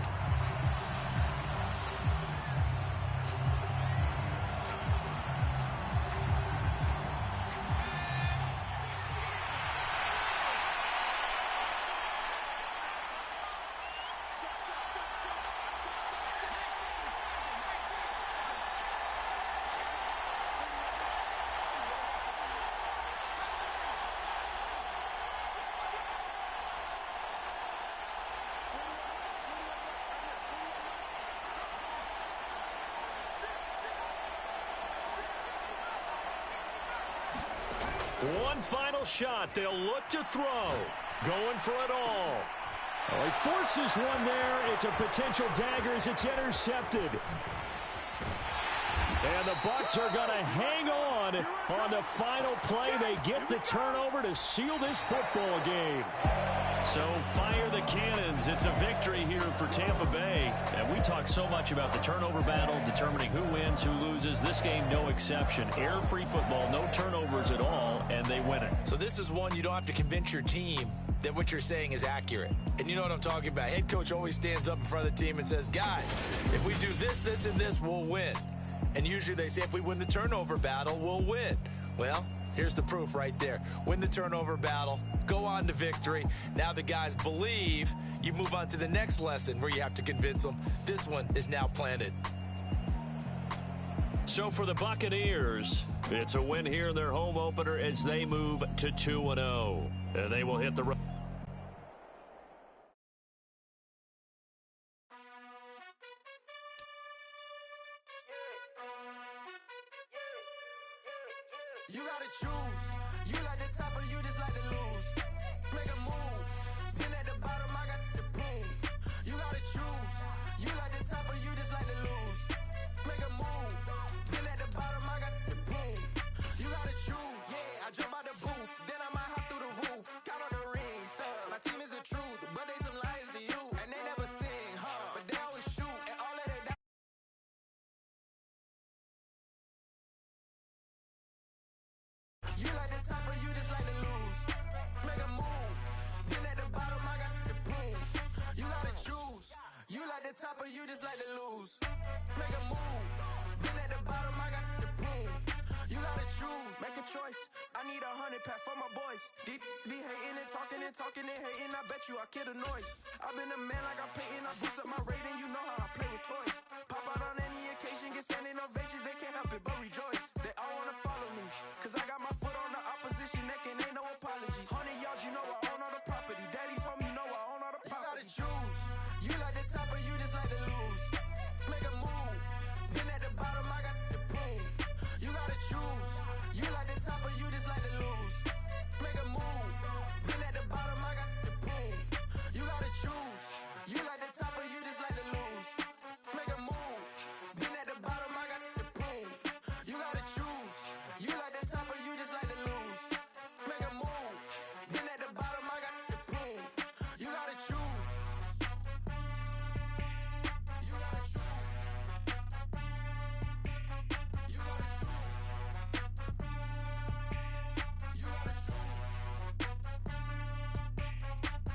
One final shot. They'll look to throw. Going for it all. Oh, he forces one there. It's a potential dagger as it's intercepted. And the Bucs are going to hang on the final play. They get the turnover to seal this football game. So fire the cannons. It's a victory here for Tampa Bay. And we talk so much about the turnover battle, determining who wins, who loses. This game, no exception. Error-free football, no turnovers at all, and they win it. So this is one you don't have to convince your team that what you're saying is accurate. And you know what I'm talking about. Head coach always stands up in front of the team and says, guys, if we do this, this, and this, we'll win. And usually they say if we win the turnover battle, we'll win. Well, here's the proof right there. Win the turnover battle, go on to victory. Now the guys believe. You move on to the next lesson where you have to convince them. This one is now planted. So for the Buccaneers, it's a win here in their home opener as they move to 2-0. And they will hit the road. You gotta choose. You like the top or you just like to lose. Make a move. Been at the bottom, I got the prove. You gotta choose. You like the top or you just like to lose. Make a move. Been at the bottom, I got the prove. You gotta choose. Yeah, I jump out the booth. Then I might hop through the roof. Count on the rings. My team is the truth, but they some liars to you. And they never sing, huh? But they always shoot. And all of that. You like the top or you just like to lose. Make a move. Been at the bottom, I got the proof. You gotta choose. You like the top or you just like to lose. Make a move. Been at the bottom, I got the proof. You gotta choose. Make a choice. I need 100 pack for my boys. Be hating and talking and talking and hating. I bet you I kill the noise. I've been a man like I'm Peyton. I boost up my rating. You know how I play with toys. Pop out on any occasion, get standing ovations. They can't help it but rejoice. They all wanna follow me, cause I got my foot on the opposition neck and ain't no apologies. 100 yards, you know I own all the property. Daddy's home, you know I own all the property. You gotta choose. You like the top or you just like to lose. Make a move. Been at the bottom, I got the proof. You gotta choose. You like the top or you just like to lose. Make a move. Been at the bottom, I got the proof. You gotta choose. You like the top or you just like to lose. Make a move. Been at the bottom, I got the proof. You gotta choose. You like the top or you just like to lose. Make a move. Been at the bottom, I got the proof. You gotta choose. You gotta choose. You gotta choose. You gotta choose.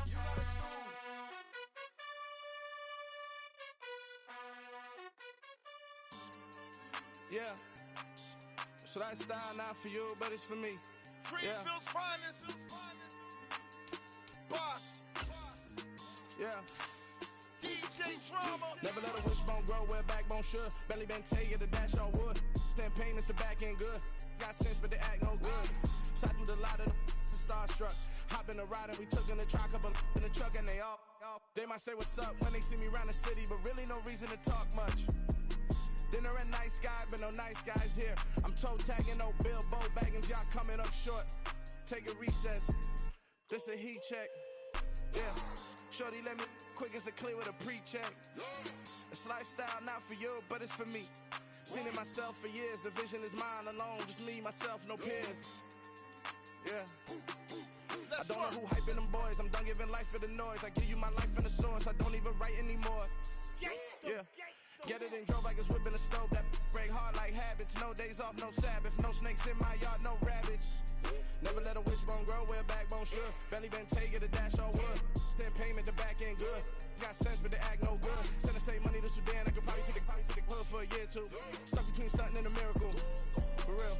You gotta choose. Yeah. So that style not for you, but it's for me. Greenfield's finest. Boss. Yeah. DJ Drama. Never let a wishbone grow where backbone should. Belly been tell you the dash all wood. Then pain is the back end good. Got sense, but they act no good. So I do the lot of them starstruck. Hop in the ride and we took in the truck, couple in the truck, and they might say what's up when they see me around the city, but really no reason to talk much. Dinner at Nice Guy, but no nice guys here. I'm toe tagging, no Bilbo baggins, y'all coming up short. Take a recess. This a heat check. Yeah. Shorty let me quick as a clear with a pre-check. It's lifestyle not for you, but it's for me. Seen it myself for years. The vision is mine alone. Just me, myself, no peers. Yeah. I don't know who hyping them boys. I'm done giving life for the noise. I give you my life in the source. I don't even write anymore. Yeah. Get it and drove like it's whipping a stove. That break hard like habits. No days off, no Sabbath. No snakes in my yard, no rabbits. Never let a wishbone grow where a backbone should. Belly been take it, a dash all wood. Then payment, the back end good. Got sense, but the act no good. Send the same money to Sudan. I could probably take the hood for a year or two. Stuck between stunting and a miracle. For real.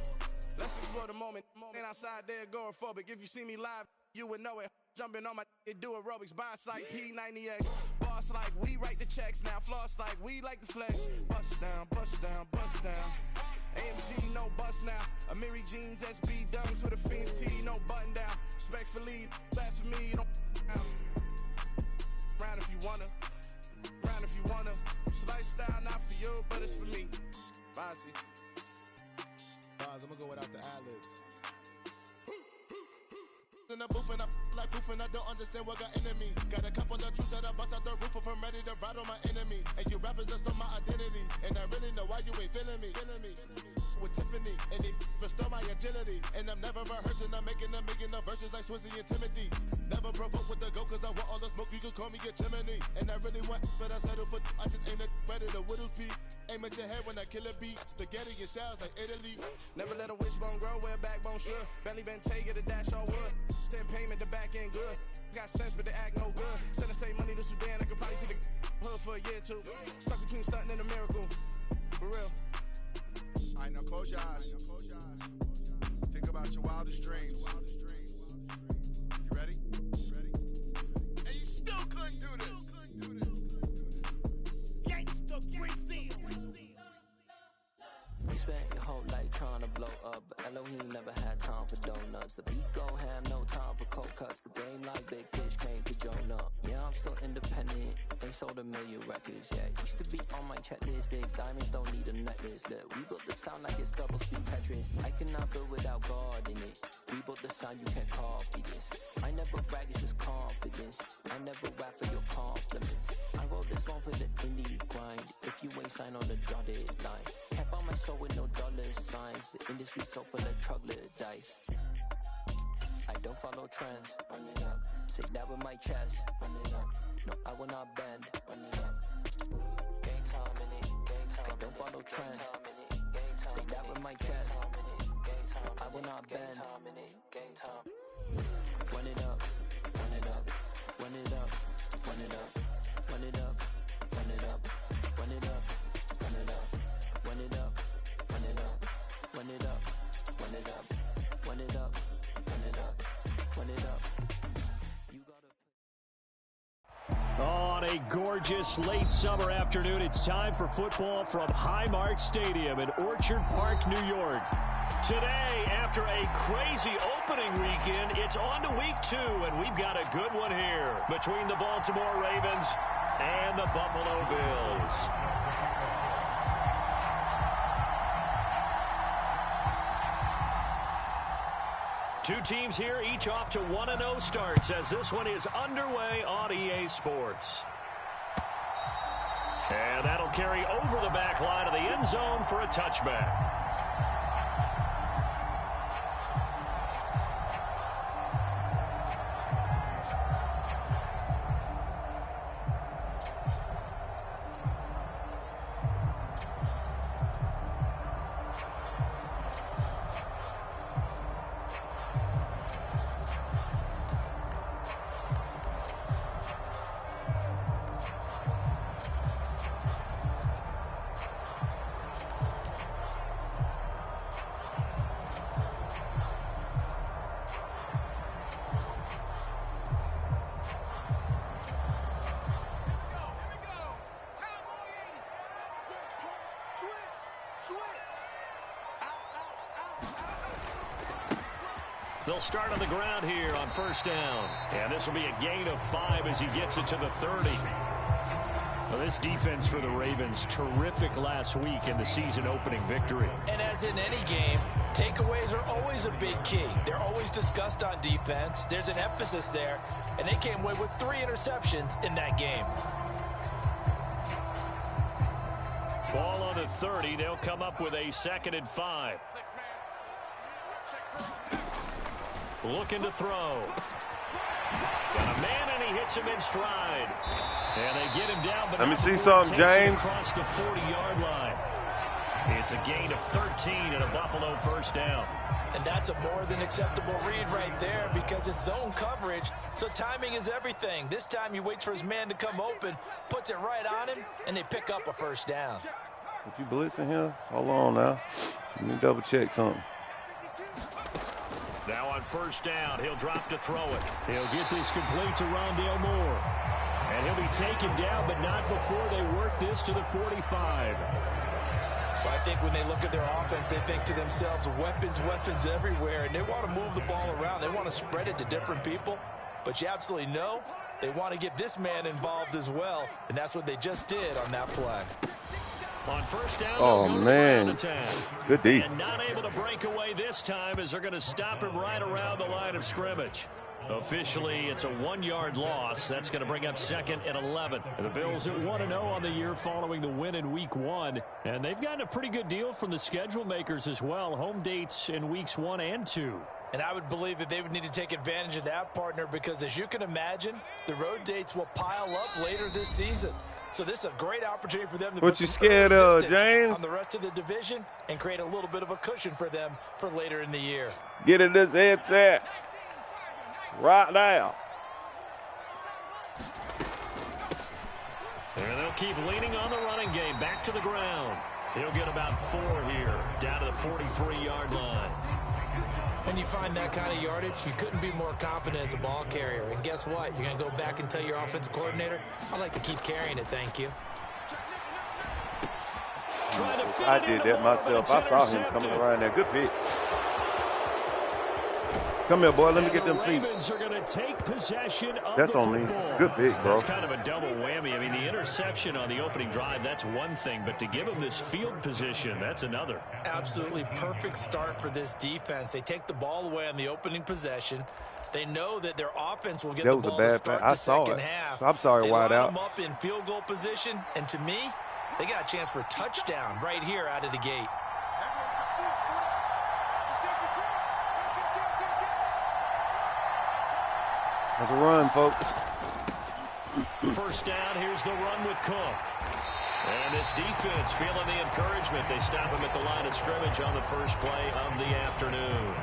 Let's explore the moment. Ain't outside there agoraphobic. If you see me live, you would know it. Jumping on my do aerobics. Boss like P90X. Boss like we write the checks now. Floss like we like the flex. Bust down, bust down, bust down. AMG, no bust now. Amiri jeans, SB dunks with a Fiends tee, no button down. Respectfully, that's for me, you don't round if you wanna. Round if you wanna. It's lifestyle not for you, but it's for me. Bonzi. I'm gonna go without the ad-libs. In the booth and I like proof and I don't understand what got into me. Got a couple of truths that I bust out the roof if I'm ready to ride on my enemy. And you rappers just stole my identity, and I really know why you ain't feeling me. With Tiffany, and they restore my agility. And I'm never rehearsing, I'm making a million of verses like Swizzy and Timothy. Never provoke with the go, cause I want all the smoke, you can call me a chimney. And I really want, but I settle for, I just ain't ready to whittles pee. Aim at your head when I kill a beat. Spaghetti and shells like Italy. Never let a wishbone grow where a backbone should. Belly been take it, a dash all wood. Then payment, the back end good. Got sense, but the act no good. Send the same money to Sudan, I could probably take the hood for a year or two. Stuck between stunting and a miracle. For real. Alright, now close your eyes. Think about your wildest dreams. You ready? And you still couldn't do this. Gangsta Brazil. You spent your whole life trying to blow up, but Elohim never had time for donuts. The beat go ham, no time for cold cuts. The game like big bitch came to Jonah. Yeah, I'm still independent. They sold 1 million records, yeah. Used to be on my checklist. Big diamonds don't need a necklace. Look, we built the sound like it's double speed Tetris. I cannot build without God in it. We built the sound, you can't copy this. I never brag, it's just confidence. I never rap for your compliments. I wrote this one for the indie grind. If you ain't signed on the dotted line, kept on my soul with no dollar signs. The industry so full of troglodytes. I don't follow trends. Run it up. Say that with my chest. Run it up. No, I will not bend. Run it up. Gang time in it. Gang time. I don't follow trends. Say that with my chest. I will not bend. Gang time. Run it up. Run it up. Run it up. Run it up. Run it up. Run it up. Run it up. Run it up. Run it up. Run it up. Run it up. Run it up. Run it up. Run it up. Run it up. You gotta. On a gorgeous late summer afternoon, it's time for football from Highmark Stadium in Orchard Park, New York. Today, after a crazy opening weekend, it's on to week 2, and we've got a good one here between the Baltimore Ravens and the Buffalo Bills. Two teams here, each off to 1-0 starts as this one is underway on EA Sports. And that'll carry over the back line of the end zone for a touchback. They'll start on the ground here on first down. And this will be a gain of 5 as he gets it to the 30. Well, this defense for the Ravens, terrific last week in the season-opening victory. And as in any game, takeaways are always a big key. They're always discussed on defense. There's an emphasis there, and they came away with 3 interceptions in that game. Ball on the 30. They'll come up with a 2nd and 5. Looking to throw. Got a man, and he hits him in stride. And they get him down, but let me see something, James. Across the 40-yard line. It's a gain of 13 and a Buffalo first down. And that's a more than acceptable read right there because it's zone coverage, so timing is everything. This time he waits for his man to come open, puts it right on him, and they pick up a first down. Did you blitzing him? Hold on now. Let me double check something. Now on first down, he'll drop to throw it. He'll get this complete to Rondale Moore. And he'll be taken down, but not before they work this to the 45. Well, I think when they look at their offense, they think to themselves, weapons everywhere, and they want to move the ball around. They want to spread it to different people, but you absolutely know they want to get this man involved as well, and that's what they just did on that play. On first down, oh, man. Good D. And not able to break away this time as they're going to stop him right around the line of scrimmage. Officially, it's a 1-yard loss. That's going to bring up 2nd and 11. The Bills at 1-0 on the year following the win in Week 1. And they've gotten a pretty good deal from the schedule makers as well. Home dates in Weeks 1 and 2. And I would believe that they would need to take advantage of that, partner, because as you can imagine, the road dates will pile up later this season. So this is a great opportunity for them to what you scared of, James? On the rest of the division and create a little bit of a cushion for them for later in the year. Get in this headset. Right now. And they'll keep leaning on the running game. Back to the ground. He'll get about 4 here. Down to the 43-yard line. When you find that kind of yardage, you couldn't be more confident as a ball carrier. And guess what? You're going to go back and tell your offensive coordinator, I'd like to keep carrying it, thank you. I did that myself. I saw him coming around there. Good pitch. Come here, boy. Let me get them feet. Are going to take possession of that's the on me. football. Good pick, bro. That's kind of a double whammy. I mean, the interception on the opening drive, that's one thing. But to give him this field position, that's another. Absolutely perfect start for this defense. They take the ball away on the opening possession. They know that their offense will get the ball to start the second half. I'm sorry, wide out. They line them up in field goal position. And to me, they got a chance for a touchdown right here out of the gate. That's a run, folks. First down, here's the run with Cook. And this defense feeling the encouragement. They stop him at the line of scrimmage on the first play of the afternoon.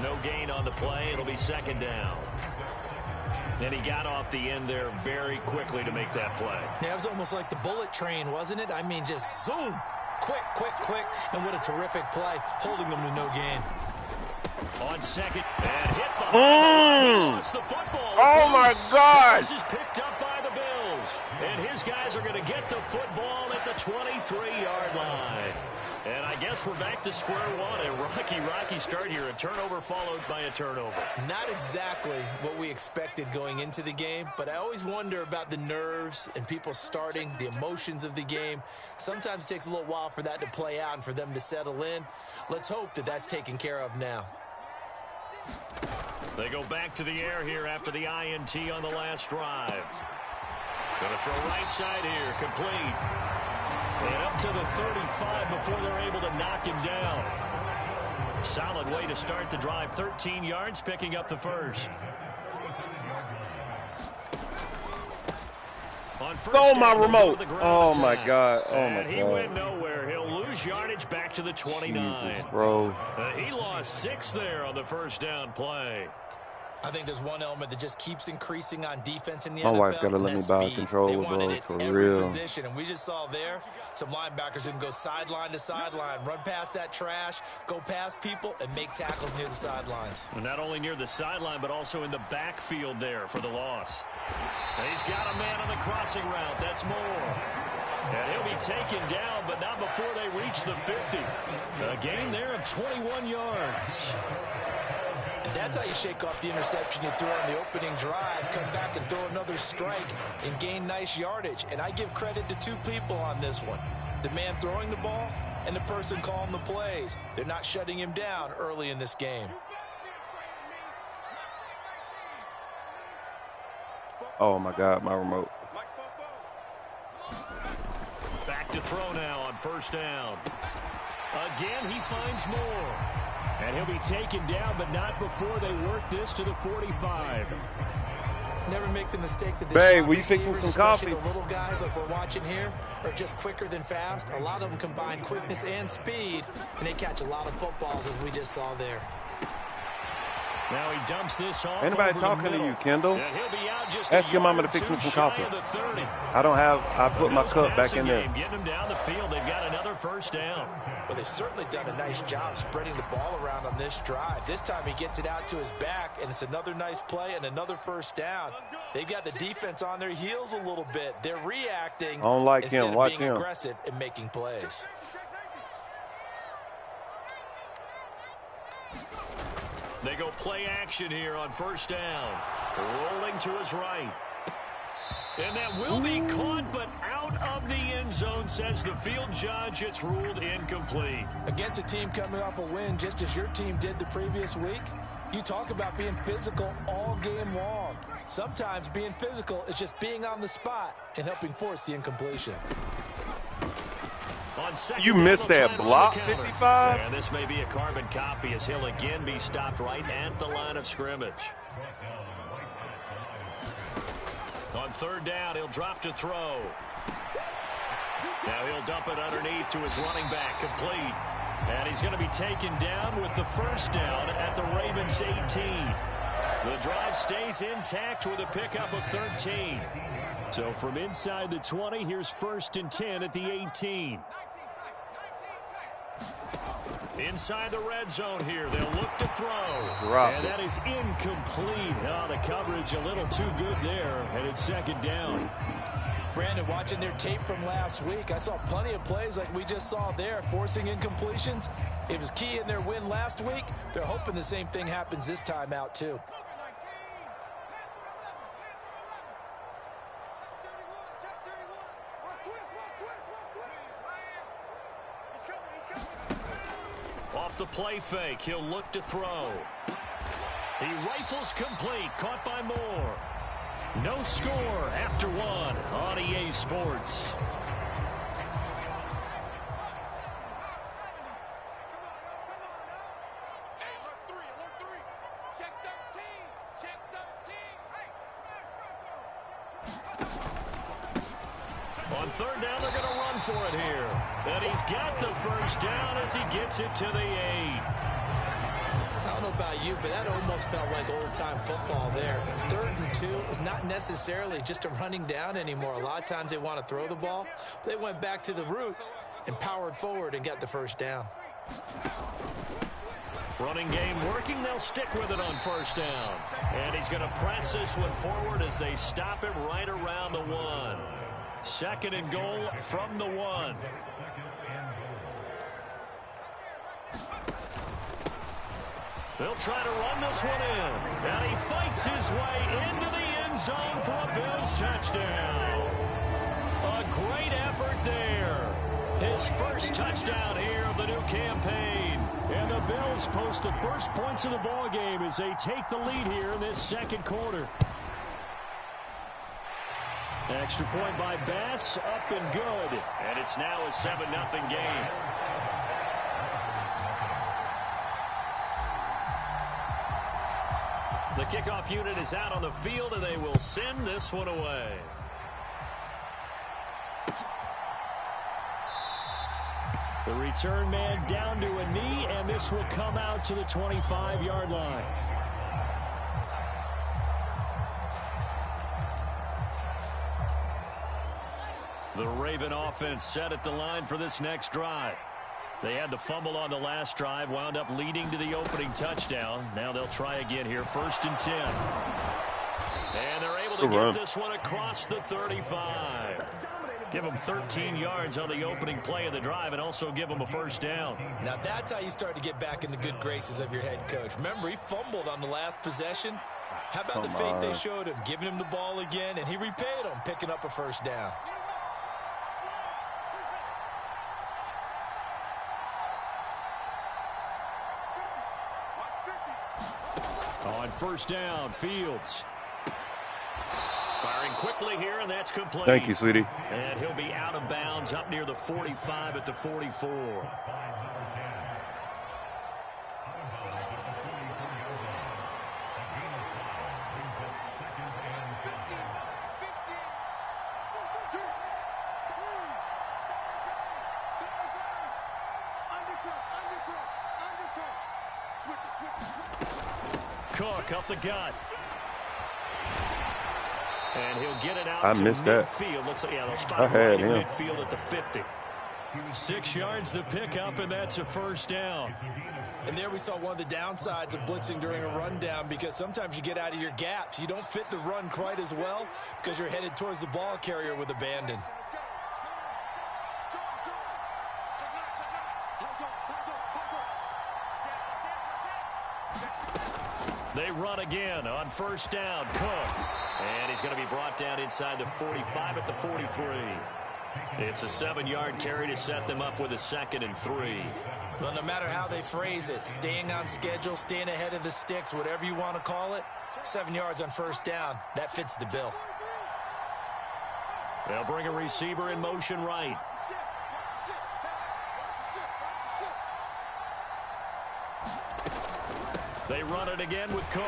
No gain on the play. It'll be 2nd down. And he got off the end there very quickly to make that play. Yeah, it was almost like the bullet train, wasn't it? I mean, just zoom. Quick. And what a terrific play, holding them to no gain. On second, and hit behind. Lost the football. Oh, my God. This is picked up by the Bills. And his guys are going to get the football at the 23-yard line. And I guess we're back to square one. A rocky start here. A turnover followed by a turnover. Not exactly what we expected going into the game, but I always wonder about the nerves and people starting, the emotions of the game. Sometimes it takes a little while for that to play out and for them to settle in. Let's hope that that's taken care of now. They go back to the air here after the INT on the last drive. Going to throw right side here, complete. And up to the 35 before they're able to knock him down. Solid way to start the drive. 13 yards, picking up the first. Oh, my remote. Oh, my God. Oh, my God. He went nowhere. He'll lose yardage back to the 29. Jesus, bro. He lost 6 there on the first down play. I think there's one element that just keeps increasing on defense in the NFL. My wife's got to let me buy a controller, bro, for real. Position, and we just saw there some linebackers who can go sideline to sideline, run past that trash, go past people, and make tackles near the sidelines. And not only near the sideline, but also in the backfield there for the loss. And he's got a man on the crossing route. That's Moore. And he'll be taken down, but not before they reach the 50. A gain there of 21 yards. And that's how you shake off the interception you threw on the opening drive, come back and throw another strike and gain nice yardage. And I give credit to two people on this one. The man throwing the ball and the person calling the plays. They're not shutting him down early in this game. Oh, my God, my remote. Back to throw now on first down. Again, he finds more. And he'll be taken down, but not before they work this to the 45. Never make the mistake that the Babe, will you fix me some coffee? The little guys like we're watching here are just quicker than fast. A lot of them combine quickness and speed, and they catch a lot of footballs, as we just saw there. Now he dumps this off. Anybody talking to you, Kendall? Yeah, he'll be out just ask your mama to fix me some coffee. I don't have. I put my cup back in there. Getting them down the field. They've got another first down. Well, they've certainly done a nice job spreading the ball around on this drive. This time he gets it out to his back, and it's another nice play and another first down. They've got the defense on their heels a little bit. They're reacting. I don't like instead him. of Watch being him. aggressive and making plays. They go play action here on first down. Rolling to his right. And that will be caught, but out of the end zone, says the field judge. It's ruled incomplete. Against a team coming off a win, just as your team did the previous week, you talk about being physical all game long. Sometimes being physical is just being on the spot and helping force the incompletion. You missed that block, 55? And this may be a carbon copy as he'll again be stopped right at the line of scrimmage. On third down, he'll drop to throw. Now he'll dump it underneath to his running back, complete. And he's going to be taken down with the first down at the Ravens 18. The drive stays intact with a pickup of 13. So from inside the 20, here's 1st and 10 at the 18. Inside the red zone here, they'll look to throw. And that is incomplete. Oh, the coverage a little too good there, and it's 2nd down. Brandon, watching their tape from last week, I saw plenty of plays like we just saw there, forcing incompletions. It was key in their win last week. They're hoping the same thing happens this time out, too. Off the play fake, he'll look to throw. He rifles complete, caught by Moore. No score after 1 on EA Sports. On third down, they're going to run for it here. And he's got the first down as he gets it to the 8. I don't know about you, but that almost felt like old-time football there. 3rd and 2 is not necessarily just a running down anymore. A lot of times they want to throw the ball. They went back to the roots and powered forward and got the first down. Running game working. They'll stick with it on first down. And he's going to press this one forward as they stop him right around the 1. 2nd and goal from the 1. They'll try to run this one in. And he fights his way into the end zone for a Bills touchdown. A great effort there. His first touchdown here of the new campaign. And the Bills post the first points of the ball game as they take the lead here in this 2nd quarter. Extra point by Bass, up and good. And it's now a 7-0 game. The kickoff unit is out on the field, and they will send this one away. The return man down to a knee, and this will come out to the 25-yard line. The Raven offense set at the line for this next drive. They had the fumble on the last drive, wound up leading to the opening touchdown. Now they'll try again here, 1st and 10. And they're able to get this one across the 35. Give them 13 yards on the opening play of the drive and also give them a first down. Now that's how you start to get back in the good graces of your head coach. Remember, he fumbled on the last possession. How about the faith they showed him, giving him the ball again, and he repaid them, picking up a first down. On first down, Fields. Firing quickly here, and that's complete. Thank you, sweetie. And he'll be out of bounds up near the 45 at the 44. Cook up the gut. And he'll get it out to midfield. Let's say, yeah, they'll spot right in midfield at the 50. 6 yards the pickup, and that's a first down. And there we saw one of the downsides of blitzing during a rundown, because sometimes you get out of your gaps. You don't fit the run quite as well because you're headed towards the ball carrier with abandon. They run again on first down. Cook. And he's going to be brought down inside the 45 at the 43. It's a 7-yard carry to set them up with a 2nd and 3. Well, no matter how they phrase it, staying on schedule, staying ahead of the sticks, whatever you want to call it, 7 yards on first down, that fits the bill. They'll bring a receiver in motion right. They run it again with Cook.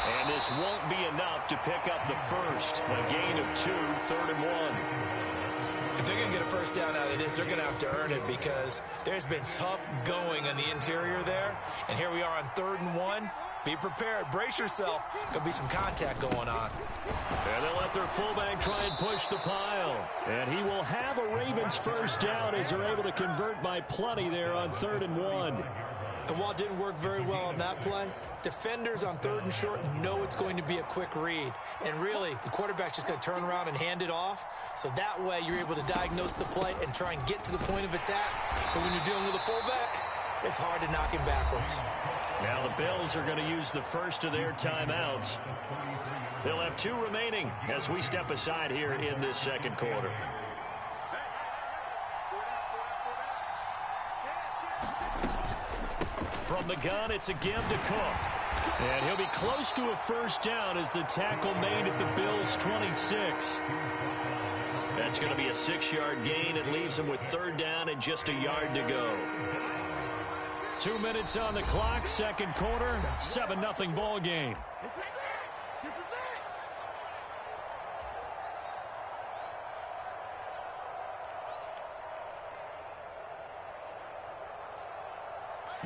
And this won't be enough to pick up the first. A gain of 2, 3rd and 1. If they're going to get a first down out of this, they're going to have to earn it, because there's been tough going on the interior there. And here we are on 3rd and 1. Be prepared. Brace yourself. There'll be some contact going on. And they'll let their fullback try and push the pile. And he will have a Ravens first down as they're able to convert by plenty there on 3rd and 1. And while it didn't work very well on that play, defenders on 3rd and short know it's going to be a quick read. And really, the quarterback's just going to turn around and hand it off. So that way, you're able to diagnose the play and try and get to the point of attack. But when you're dealing with a fullback, it's hard to knock him backwards. Now the Bills are going to use the first of their timeouts. They'll have 2 remaining as we step aside here in this 2nd quarter. From the gun, it's a give to Cook. And he'll be close to a first down as the tackle made at the Bills' 26. That's going to be a 6-yard gain. It leaves him with 3rd down and just a yard to go. 2 minutes on the clock, 2nd quarter, 7-0 ball game.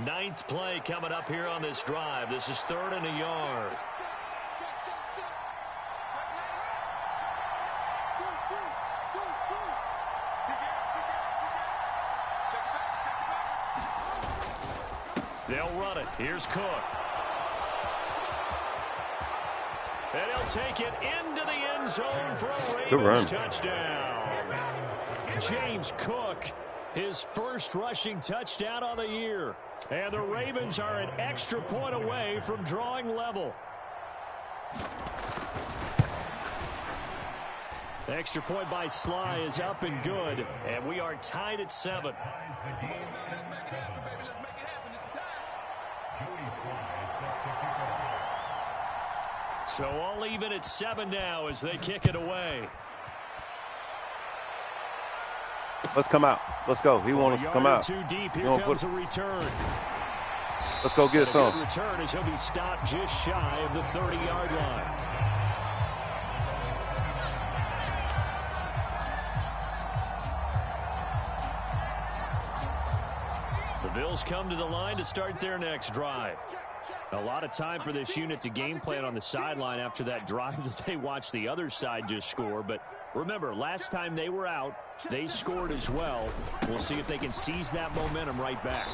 Ninth play coming up here on this drive. This is 3rd and a yard. They'll run it. Here's Cook. And he'll take it into the end zone for a Ravens touchdown. James Cook, his first rushing touchdown on the year. And the Ravens are an extra point away from drawing level. The extra point by Sly is up and good. And we are tied at 7. So all even at 7 now as they kick it away. Let's come out. Let's go. He wants us to come out. Too deep. Here comes a return. Let's go get some. Return as he'll be stopped just shy of the 30-yard line. The Bills come to the line to start their next drive. A lot of time for this unit to game plan on the sideline after that drive that they watched the other side just score. But remember, last time they were out, they scored as well. We'll see if they can seize that momentum right back.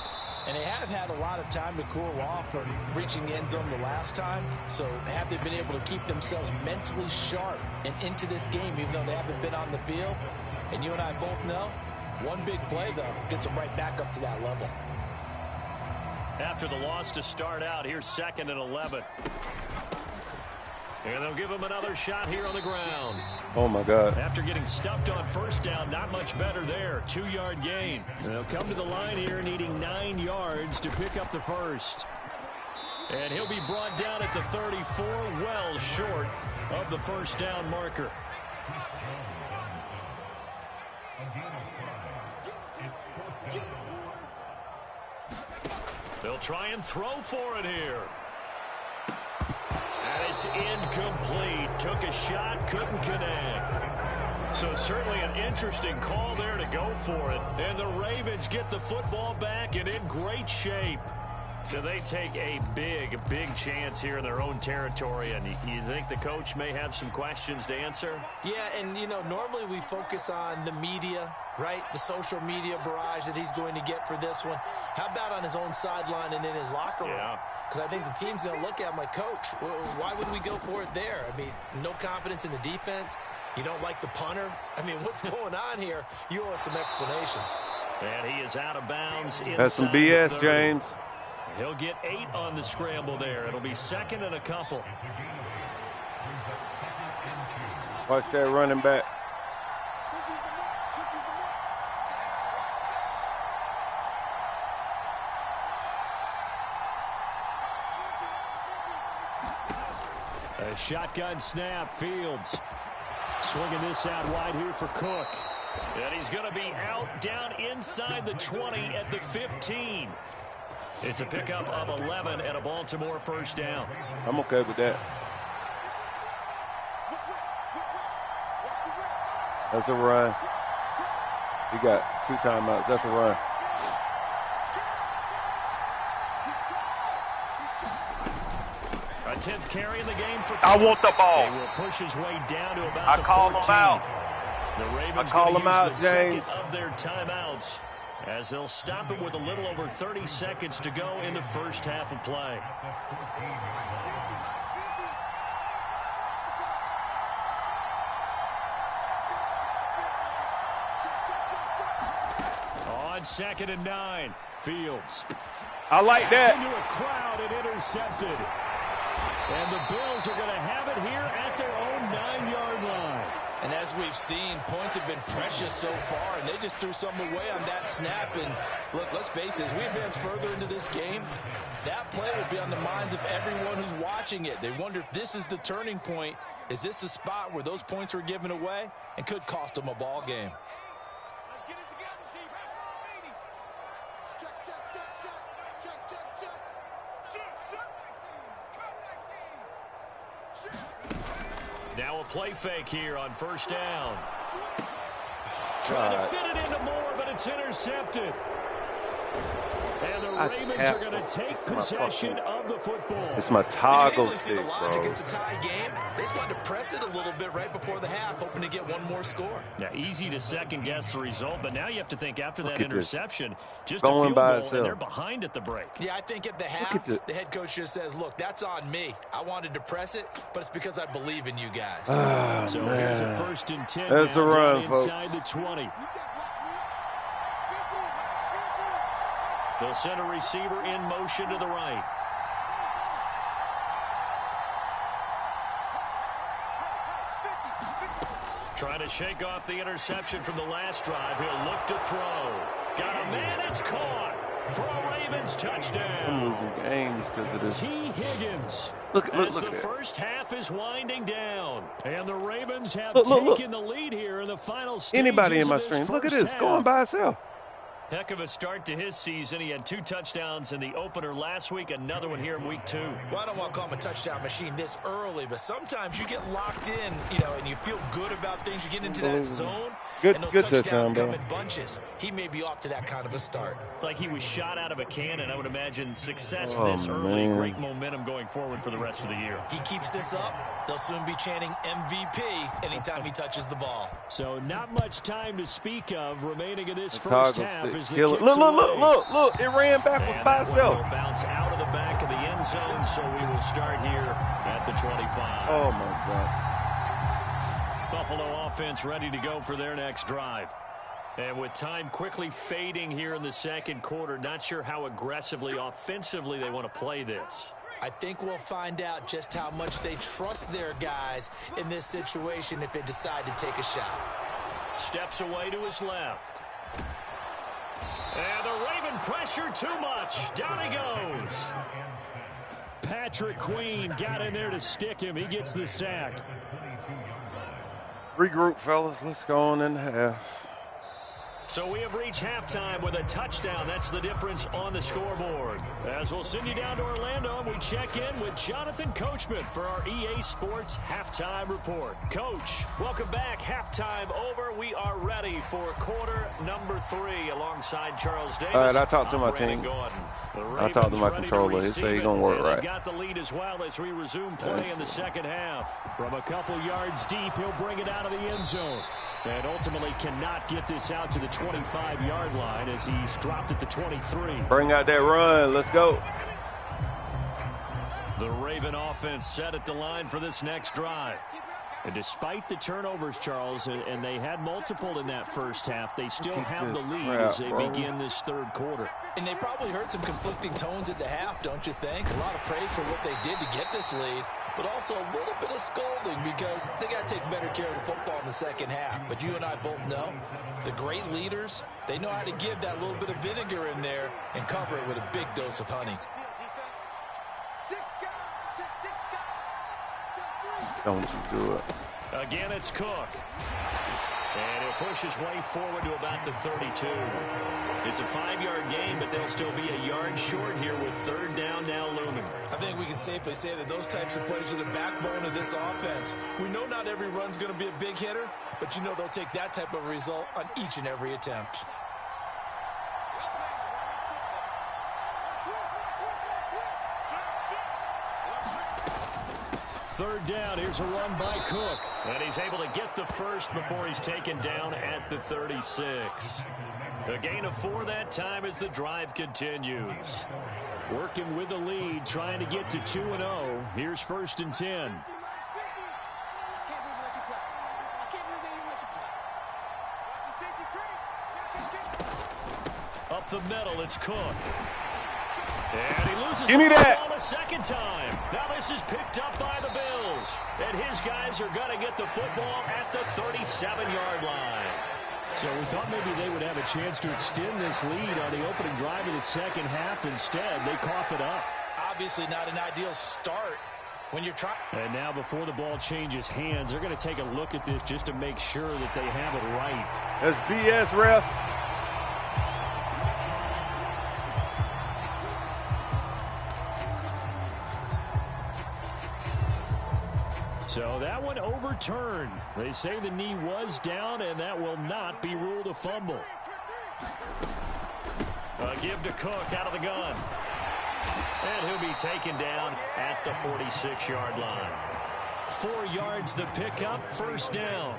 And they have had a lot of time to cool off from reaching the end zone the last time. So have they been able to keep themselves mentally sharp and into this game, even though they haven't been on the field? And you and I both know, one big play, though, gets them right back up to that level. After the loss to start out, here's 2nd and 11. And they'll give him another shot here on the ground. Oh, my God. After getting stuffed on first down, not much better there. 2-yard gain. And they'll come to the line here needing 9 yards to pick up the first. And he'll be brought down at the 34, well short of the first down marker. They'll try and throw for it here. And it's incomplete. Took a shot, couldn't connect. So certainly an interesting call there to go for it. And the Ravens get the football back and in great shape. So they take a big, big chance here in their own territory. And you think the coach may have some questions to answer? Yeah, and, you know, normally we focus on the media, right? The social media barrage that he's going to get for this one. How about on his own sideline and in his locker room? Yeah. Because I think the team's going to look at him like, Coach, why would we go for it there? I mean, no confidence in the defense. You don't like the punter. I mean, what's going on here? You owe us some explanations. And he is out of bounds. That's some BS, James. He'll get 8 on the scramble there. It'll be 2nd and a couple. Watch that running back. A shotgun snap. Fields swinging this out wide here for Cook. And he's going to be out down inside the 20 at the 15. It's a pickup of 11 and a Baltimore first down. I'm okay with that. That's a run. He got 2 timeouts. That's a run. A 10th carry in the game for I want the ball. He will push his way down to about I the call 14. him out. The Ravens I call him out, the James. 2nd of their timeouts as they'll stop it with a little over 30 seconds to go in the first half of play. On 2nd and 9, Fields. I like that. Into a crowd and intercepted. And the Bills are going to have it here at their own 9-yard line. And as we've seen, points have been precious so far, and they just threw something away on that snap. And look, let's face it, as we advance further into this game, that play will be on the minds of everyone who's watching it. They wonder if this is the turning point. Is this the spot where those points were given away and could cost them a ball game? Let's get it together, team. Check, check, check, check. Check, check, check. Shoot, shoot. Now a play fake here on first down. Trying to fit it into Moore, but it's intercepted. And the Ravens are going to take possession of the football. It's my toggle stick, the logic. bro. It's a tie game. They just wanted to press it a little bit right before the half, hoping to get one more score. Now, easy to second-guess the result, but now you have to think after that Look at interception, just Going a field by goal, itself. and they're behind at the break. Yeah, I think at the half, the head coach just says, look, that's on me. I wanted to press it, but it's because I believe in you guys. So here's a 1st and 10. That's a run, inside folks. the 20. They'll send a receiver in motion to the right. Trying to shake off the interception from the last drive. He'll look to throw. Got a man. It's caught for a Ravens touchdown. I'm losing games because of this. T. Higgins. Look As at the that. first half is winding down. And the Ravens have Look. taken the lead here in the final stages. Anybody in my of this stream, look at first this. half. Going by itself. Heck of a start to his season. He had 2 touchdowns in the opener last week, another one here in week 2. Well, I don't want to call him a touchdown machine this early, but sometimes you get locked in, and you feel good about things. You get into that zone, and those touchdowns come in bunches. He may be off to that kind of a start. It's like he was shot out of a cannon. I would imagine success this early. Man. Great momentum going forward for the rest of the year. He keeps this up, they'll soon be chanting MVP anytime he touches the ball. So not much time to speak of remaining in this first half. As the Kill it. kicks Look. It ran backwards and by that itself. one will bounce out of the back of the end zone, so we will start here at the 25. Oh, my God. Buffalo offense ready to go for their next drive. And with time quickly fading here in the second quarter, not sure how aggressively, offensively they want to play this. I think we'll find out just how much they trust their guys in this situation if they decide to take a shot. Steps away to his left. And the Raven pressure too much. Down he goes. Patrick Queen got in there to stick him. He gets the sack. Regroup, fellas. Let's go on in the half. So we have reached halftime with a touchdown. That's the difference on the scoreboard. As we'll send you down to Orlando, we check in with Jonathan Coachman for our EA Sports Halftime Report. Coach, welcome back. Halftime over. We are ready for quarter number 3 alongside Charles Davis. All right, I talked to my team. I talked to my controller. He said he's going to work right. Got the lead as well as we resume play in the second half. From a couple yards deep, he'll bring it out of the end zone. And ultimately cannot get this out to the 25-yard line as he's dropped at the 23. Bring out that run. Let's go. The Raven offense set at the line for this next drive. And despite the turnovers, Charles, and they had multiple in that first half, they still have the lead as they begin this third quarter. And they probably heard some conflicting tones at the half, don't you think? A lot of praise for what they did to get this lead, but also a little bit of scolding because they got to take better care of the football in the second half. But you and I both know the great leaders, they know how to give that little bit of vinegar in there and cover it with a big dose of honey. Don't you do it. Again, it's Cook. And he'll push his way forward to about the 32. It's a 5-yard gain, but they'll still be a yard short here with third down now looming. I think we can safely say that those types of plays are the backbone of this offense. We know not every run's going to be a big hitter, but you know they'll take that type of result on each and every attempt. Third down, here's a run by Cook. And he's able to get the first before he's taken down at the 36. A gain of 4 that time as the drive continues. Working with the lead, trying to get to 2-0. Here's 1st and 10. Up the middle, it's Cook. And he loses Give me the that. ball a second time. Now this is picked up by the Bills. And his guys are going to get the football at the 37-yard line. So we thought maybe they would have a chance to extend this lead on the opening drive of the second half. Instead, they cough it up. Obviously not an ideal start when you're trying. And now before the ball changes hands, they're going to take a look at this just to make sure that they have it right. That's BS, ref. So that one overturned. They say the knee was down, and that will not be ruled a fumble. A give to Cook out of the gun. And he'll be taken down at the 46-yard line. 4 yards the pickup, first down.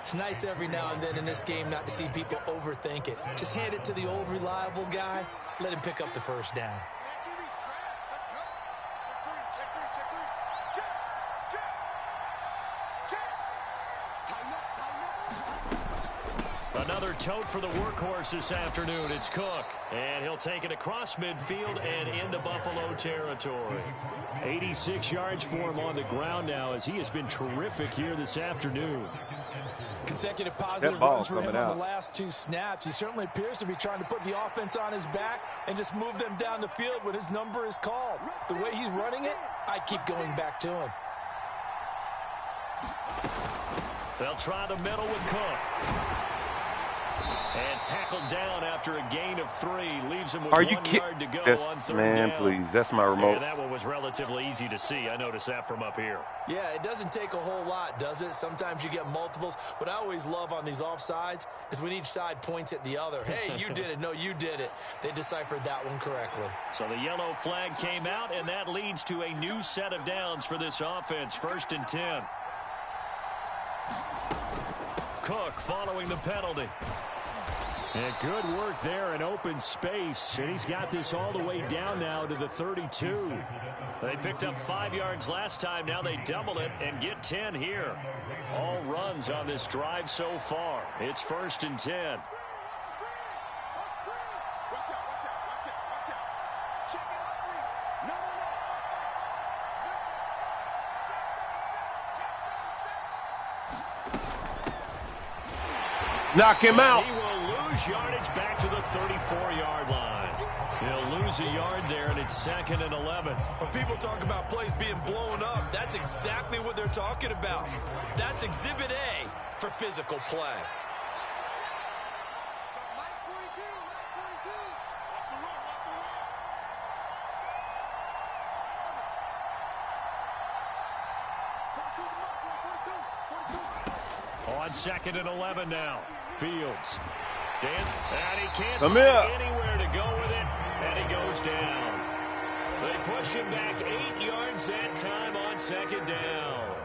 It's nice every now and then in this game not to see people overthink it. Just hand it to the old reliable guy. Let him pick up the first down. Another tote for the workhorse this afternoon. It's Cook. And he'll take it across midfield and into Buffalo territory. 86 yards for him on the ground now as he has been terrific here this afternoon. Consecutive positive runs for him on the last 2 snaps. He certainly appears to be trying to put the offense on his back and just move them down the field when his number is called. The way he's running it, I keep going back to him. They'll try the middle with Cook. And tackled down after a gain of 3. Leaves him with 1 yard to go on third down. Please, that's my remote. Yeah, that one was relatively easy to see. I noticed that from up here. Yeah, it doesn't take a whole lot, does it? Sometimes you get multiples. What I always love on these offsides is when each side points at the other. Hey, you did it. No, you did it. They deciphered that one correctly. So the yellow flag came out, and that leads to a new set of downs for this offense. 1st and 10. Cook following the penalty. And good work there in open space. And he's got this all the way down now to the 32. They picked up 5 yards last time. Now they double it and get 10 here. All runs on this drive so far. It's 1st and 10. Knock him out. He will lose yardage back to the 34-yard line. He'll lose a yard there, and it's 2nd and 11. When people talk about plays being blown up, that's exactly what they're talking about. That's Exhibit A for physical play. On 2nd and 11 now. Fields. Dance, and he can't Come find here. anywhere to go with it, and he goes down. They push him back 8 yards that time on 2nd down.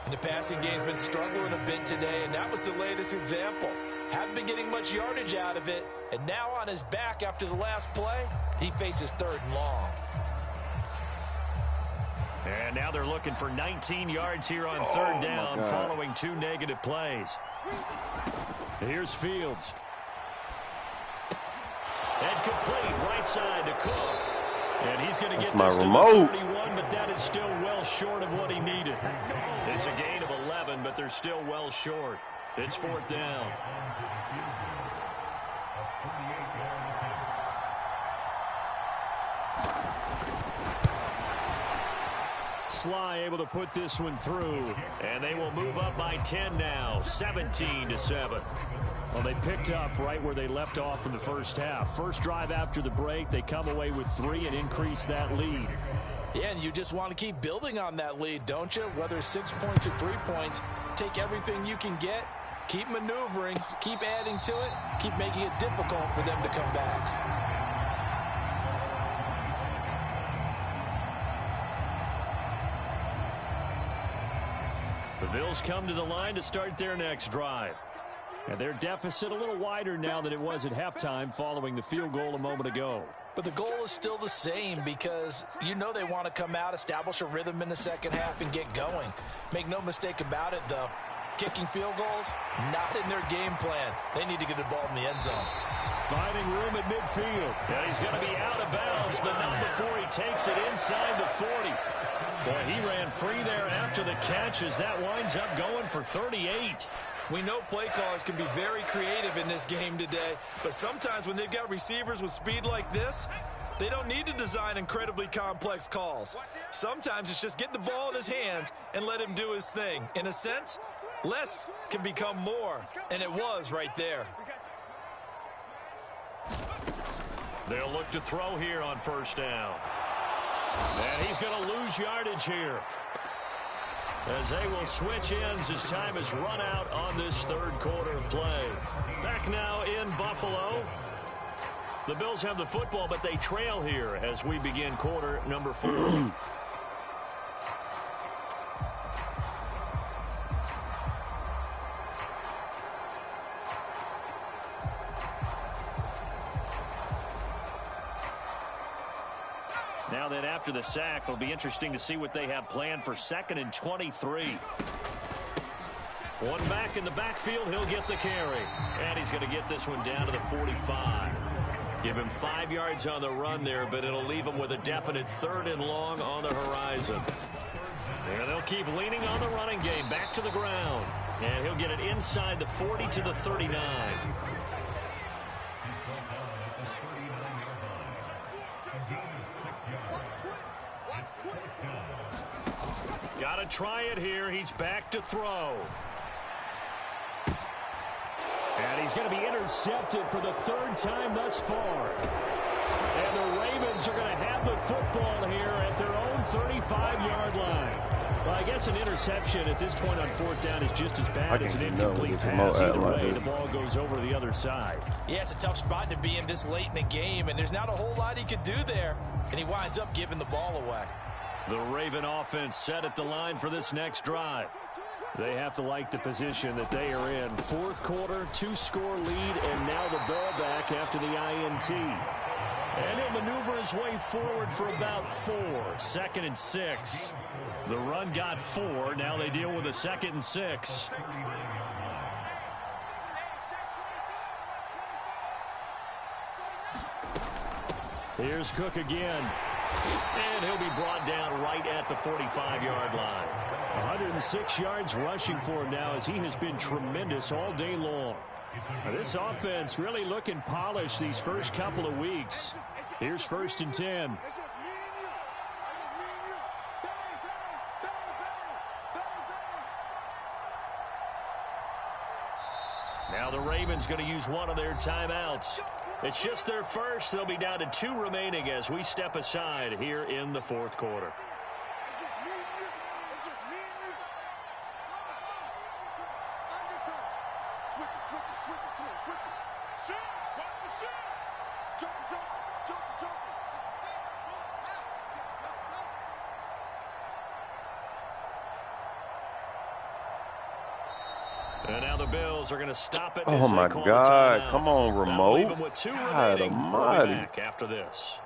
And the passing game's been struggling a bit today, and that was the latest example. Haven't been getting much yardage out of it, and now on his back after the last play, he faces 3rd and long. And now they're looking for 19 yards here on 3rd down following 2 negative plays. Here's Fields. And complete right side to Cook. And he's going to get this to the 31, but that is still well short of what he needed. It's a gain of 11, but they're still well short. It's 4th down. Sly able to put this one through, and they will move up by 10 now, 17-7. Well, they picked up right where they left off in the first half. First drive after the break, they come away with 3 and increase that lead. Yeah, and you just want to keep building on that lead, don't you? Whether it's 6 points or 3 points, take everything you can get, keep maneuvering, keep adding to it, keep making it difficult for them to come back. The Bills come to the line to start their next drive. And their deficit a little wider now than it was at halftime following the field goal a moment ago. But the goal is still the same because you know they want to come out, establish a rhythm in the second half, and get going. Make no mistake about it, though. Kicking field goals, not in their game plan. They need to get the ball in the end zone. Finding room at midfield. And he's going to be out of bounds, but not before he takes it inside the 40. Boy, he ran free there after the catch as that winds up going for 38. We know play callers can be very creative in this game today, but sometimes when they've got receivers with speed like this, they don't need to design incredibly complex calls. Sometimes it's just get the ball in his hands and let him do his thing. In a sense, less can become more, and it was right there. They'll look to throw here on 1st down. And he's going to lose yardage here, as they will switch ends as time has run out on this 3rd quarter of play. Back now in Buffalo. The Bills have the football, but they trail here as we begin quarter number 4. Now that after the sack, it'll be interesting to see what they have planned for 2nd and 23. One back in the backfield, he'll get the carry. And he's going to get this one down to the 45. Give him 5 yards on the run there, but it'll leave him with a definite 3rd and long on the horizon. And they'll keep leaning on the running game back to the ground. And he'll get it inside the 40 to the 39. Got to try it here. He's back to throw. And he's going to be intercepted for the 3rd time thus far. And the Ravens are going to have the football here at their own 35-yard line. Well, I guess an interception at this point on 4th down is just as bad as an incomplete pass. Either way, the ball goes over the other side. Yeah, it's a tough spot to be in this late in the game, and there's not a whole lot he could do there. And he winds up giving the ball away. The Raven offense set at the line for this next drive. They have to like the position that they are in. Fourth quarter, 2-score lead, and now the ball back after the INT. And he'll maneuver his way forward for about 4. 2nd and 6. The run got 4. Now they deal with a 2nd and 6. Here's Cook again. And he'll be brought down right at the 45-yard line. 106 yards rushing for him now as he has been tremendous all day long. Now this offense really looking polished these first couple of weeks. Here's 1st and 10. Now the Ravens going to use one of their timeouts. It's just their first. They'll be down to 2 remaining as we step aside here in the 4th quarter. And now the Bills are going to stop it. Oh, my God. Come on, remote. God almighty. After this.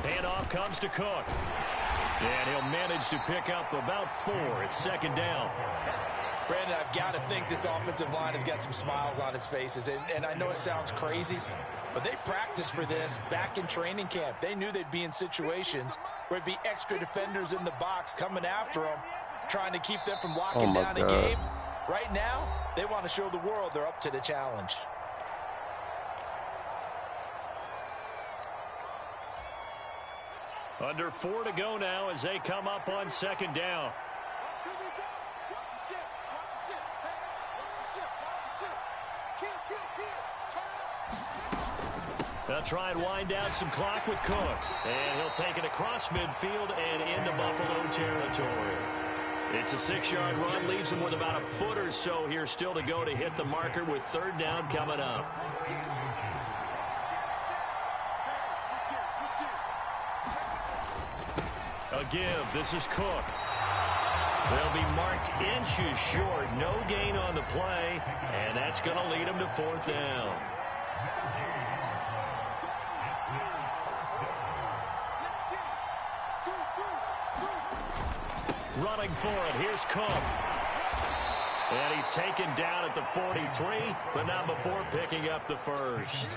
Handoff comes to Cook. And he'll manage to pick up about 4. It's 2nd down. Brandon, I've got to think this offensive line has got some smiles on its faces. And I know it sounds crazy, but they practiced for this back in training camp. They knew they'd be in situations where it'd be extra defenders in the box coming after them, trying to keep them from locking down a game. Right now, they want to show the world they're up to the challenge. Under 4 to go now as they come up on 2nd down. They'll try and wind down some clock with Cook. And he'll take it across midfield and into Buffalo territory. It's a 6-yard run, leaves him with about a foot or so here still to go to hit the marker with 3rd down coming up. A give. This is Cook. They'll be marked inches short. No gain on the play, and that's going to lead them to 4th down. Running for it. Here's Cook. And he's taken down at the 43, but not before picking up the 1st.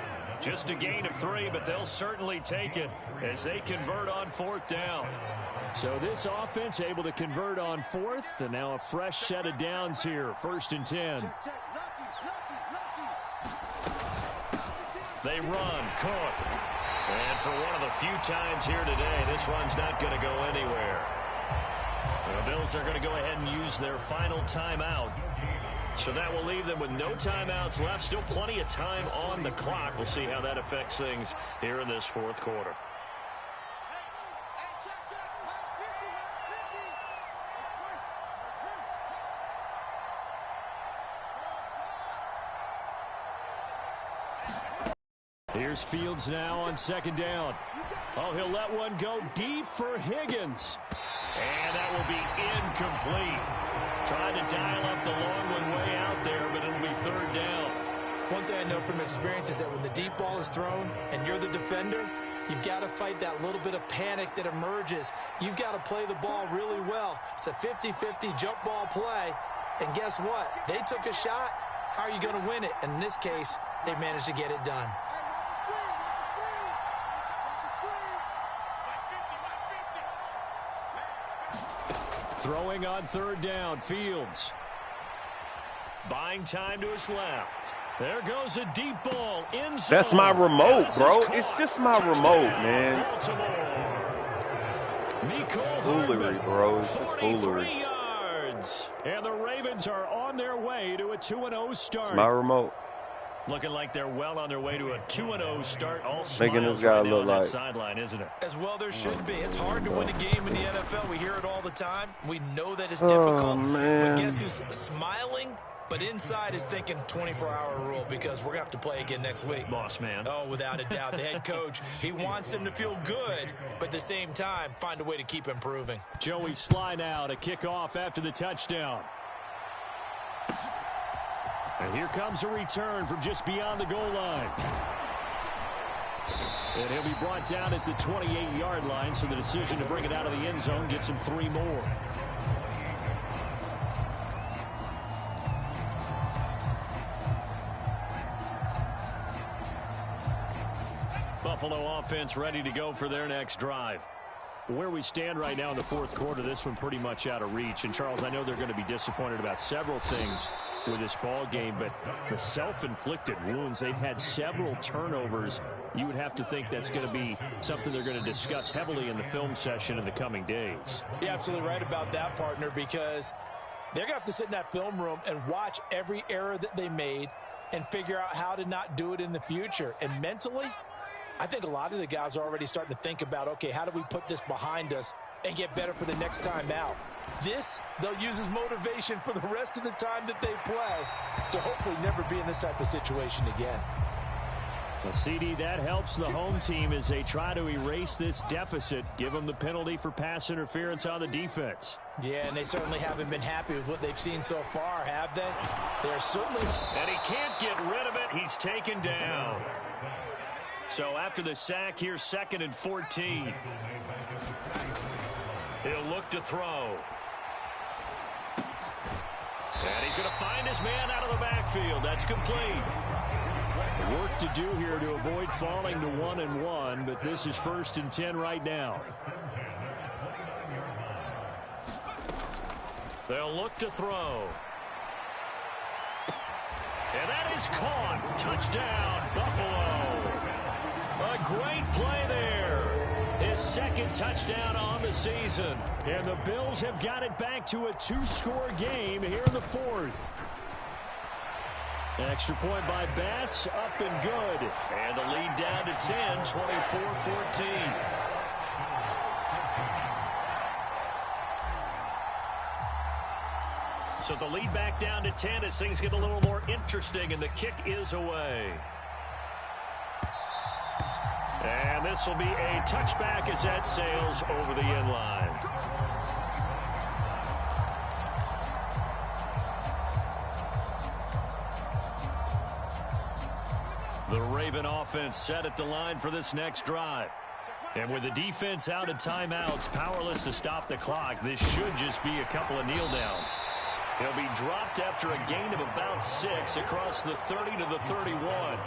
Just a gain of 3, but they'll certainly take it as they convert on 4th down. So this offense able to convert on 4th, and now a fresh set of downs here. 1st and 10. They run. Cook. And for one of the few times here today, this run's not going to go anywhere. The Bills are going to go ahead and use their final timeout. So that will leave them with no timeouts left. Still plenty of time on the clock. We'll see how that affects things here in this 4th quarter. Here's Fields now on 2nd down. Oh, he'll let one go deep for Higgins. And that will be incomplete. Trying to dial up the long one way out there, but it'll be 3rd down. One thing I know from experience is that when the deep ball is thrown and you're the defender, you've got to fight that little bit of panic that emerges. You've got to play the ball really well. It's a 50-50 jump ball play. And guess what? They took a shot. How are you going to win it? And in this case, they managed to get it done. Throwing on 3rd down, Fields. Buying time to his left. There goes a deep ball in zone. That's my remote, bro. It's just my remote, man. Foolery, bro. It's just foolery. Yards. And the Ravens are on their way to a 2-0 start. My remote. Looking like they're well on their way to a 2-0 start. All Making this smiles guy right now look on like that sideline, isn't it? As well there should be. It's hard to win a game in the NFL. We hear it all the time. We know that it's difficult. Man. But guess who's smiling? But inside is thinking 24-hour rule because we're going to have to play again next week. Boss man. Oh, without a doubt. The head coach, he wants them to feel good, but at the same time, find a way to keep improving. Joey Sly now to kick off after the touchdown. And here comes a return from just beyond the goal line. And he'll be brought down at the 28-yard line, so the decision to bring it out of the end zone gets him 3 more. Buffalo offense ready to go for their next drive. Where we stand right now in the fourth quarter, this one pretty much out of reach. And, Charles, I know they're going to be disappointed about several things with this ball game, but the self-inflicted wounds, they've had several turnovers. You would have to think that's going to be something they're going to discuss heavily in the film session in the coming days. You're absolutely right about that, partner, because they're going to have to sit in that film room and watch every error that they made and figure out how to not do it in the future. And mentally, I think a lot of the guys are already starting to think about, okay, how do we put this behind us and get better for the next time out? This, they'll use as motivation for the rest of the time that they play to hopefully never be in this type of situation again. Well, CD, that helps the home team as they try to erase this deficit, give them the penalty for pass interference on the defense. Yeah, and they certainly haven't been happy with what they've seen so far, have they? They're certainly... And he can't get rid of it. He's taken down. So after the sack, here's 2nd and 14. He'll look to throw. And he's going to find his man out of the backfield. That's complete. Work to do here to avoid falling to 1-1, but this is 1st and 10 right now. They'll look to throw. And that is caught. Touchdown, Buffalo. A great play there. His 2nd touchdown on the season. And the Bills have got it back to a 2-score game here in the 4th. Extra point by Bass, up and good. And the lead down to 10, 24-14. So the lead back down to 10 as things get a little more interesting, and the kick is away. And this will be a touchback as that sails over the end line. The Raven offense set at the line for this next drive. And with the defense out of timeouts, powerless to stop the clock, this should just be a couple of kneel downs. He'll be dropped after a gain of about 6 across the 30 to the 31.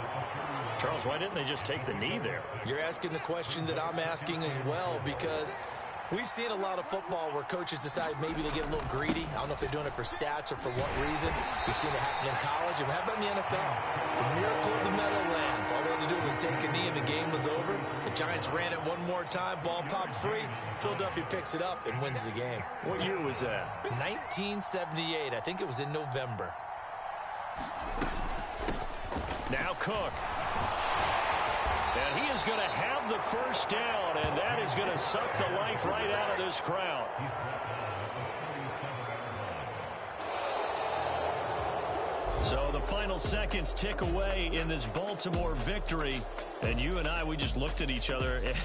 Charles, why didn't they just take the knee there? You're asking the question that I'm asking as well, because we've seen a lot of football where coaches decide maybe they get a little greedy. I don't know if they're doing it for stats or for what reason. We've seen it happen in college, and how about in the NFL? The miracle of the Meadowlands. All they had to do was take a knee and the game was over. The Giants ran it one more time. Ball popped free. Philadelphia picks it up and wins the game. What year was that? 1978. I think it was in November. Now Cook. And he is going to have the first down, and that is going to suck the life right out of this crowd. So the final seconds tick away in this Baltimore victory. And you and I, we just looked at each other and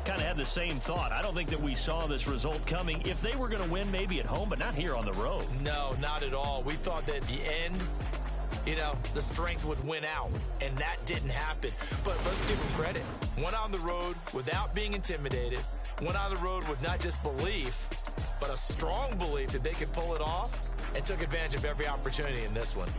kind of had the same thought. I don't think that we saw this result coming. If they were going to win, maybe at home, but not here on the road. No, not at all. We thought that at the end, you know, the strength would win out, and that didn't happen. But let's give them credit. Went on the road without being intimidated. Went on the road with not just belief, but a strong belief that they could pull it off, and took advantage of every opportunity in this one.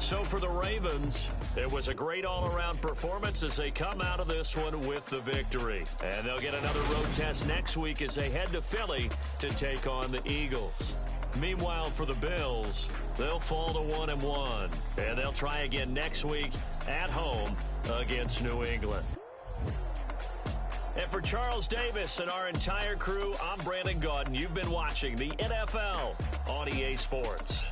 So for the Ravens, it was a great all-around performance as they come out of this one with the victory. And they'll get another road test next week as they head to Philly to take on the Eagles. Meanwhile, for the Bills, they'll fall to 1-1, and they'll try again next week at home against New England. And for Charles Davis and our entire crew, I'm Brandon Gaudin. You've been watching the NFL on EA Sports.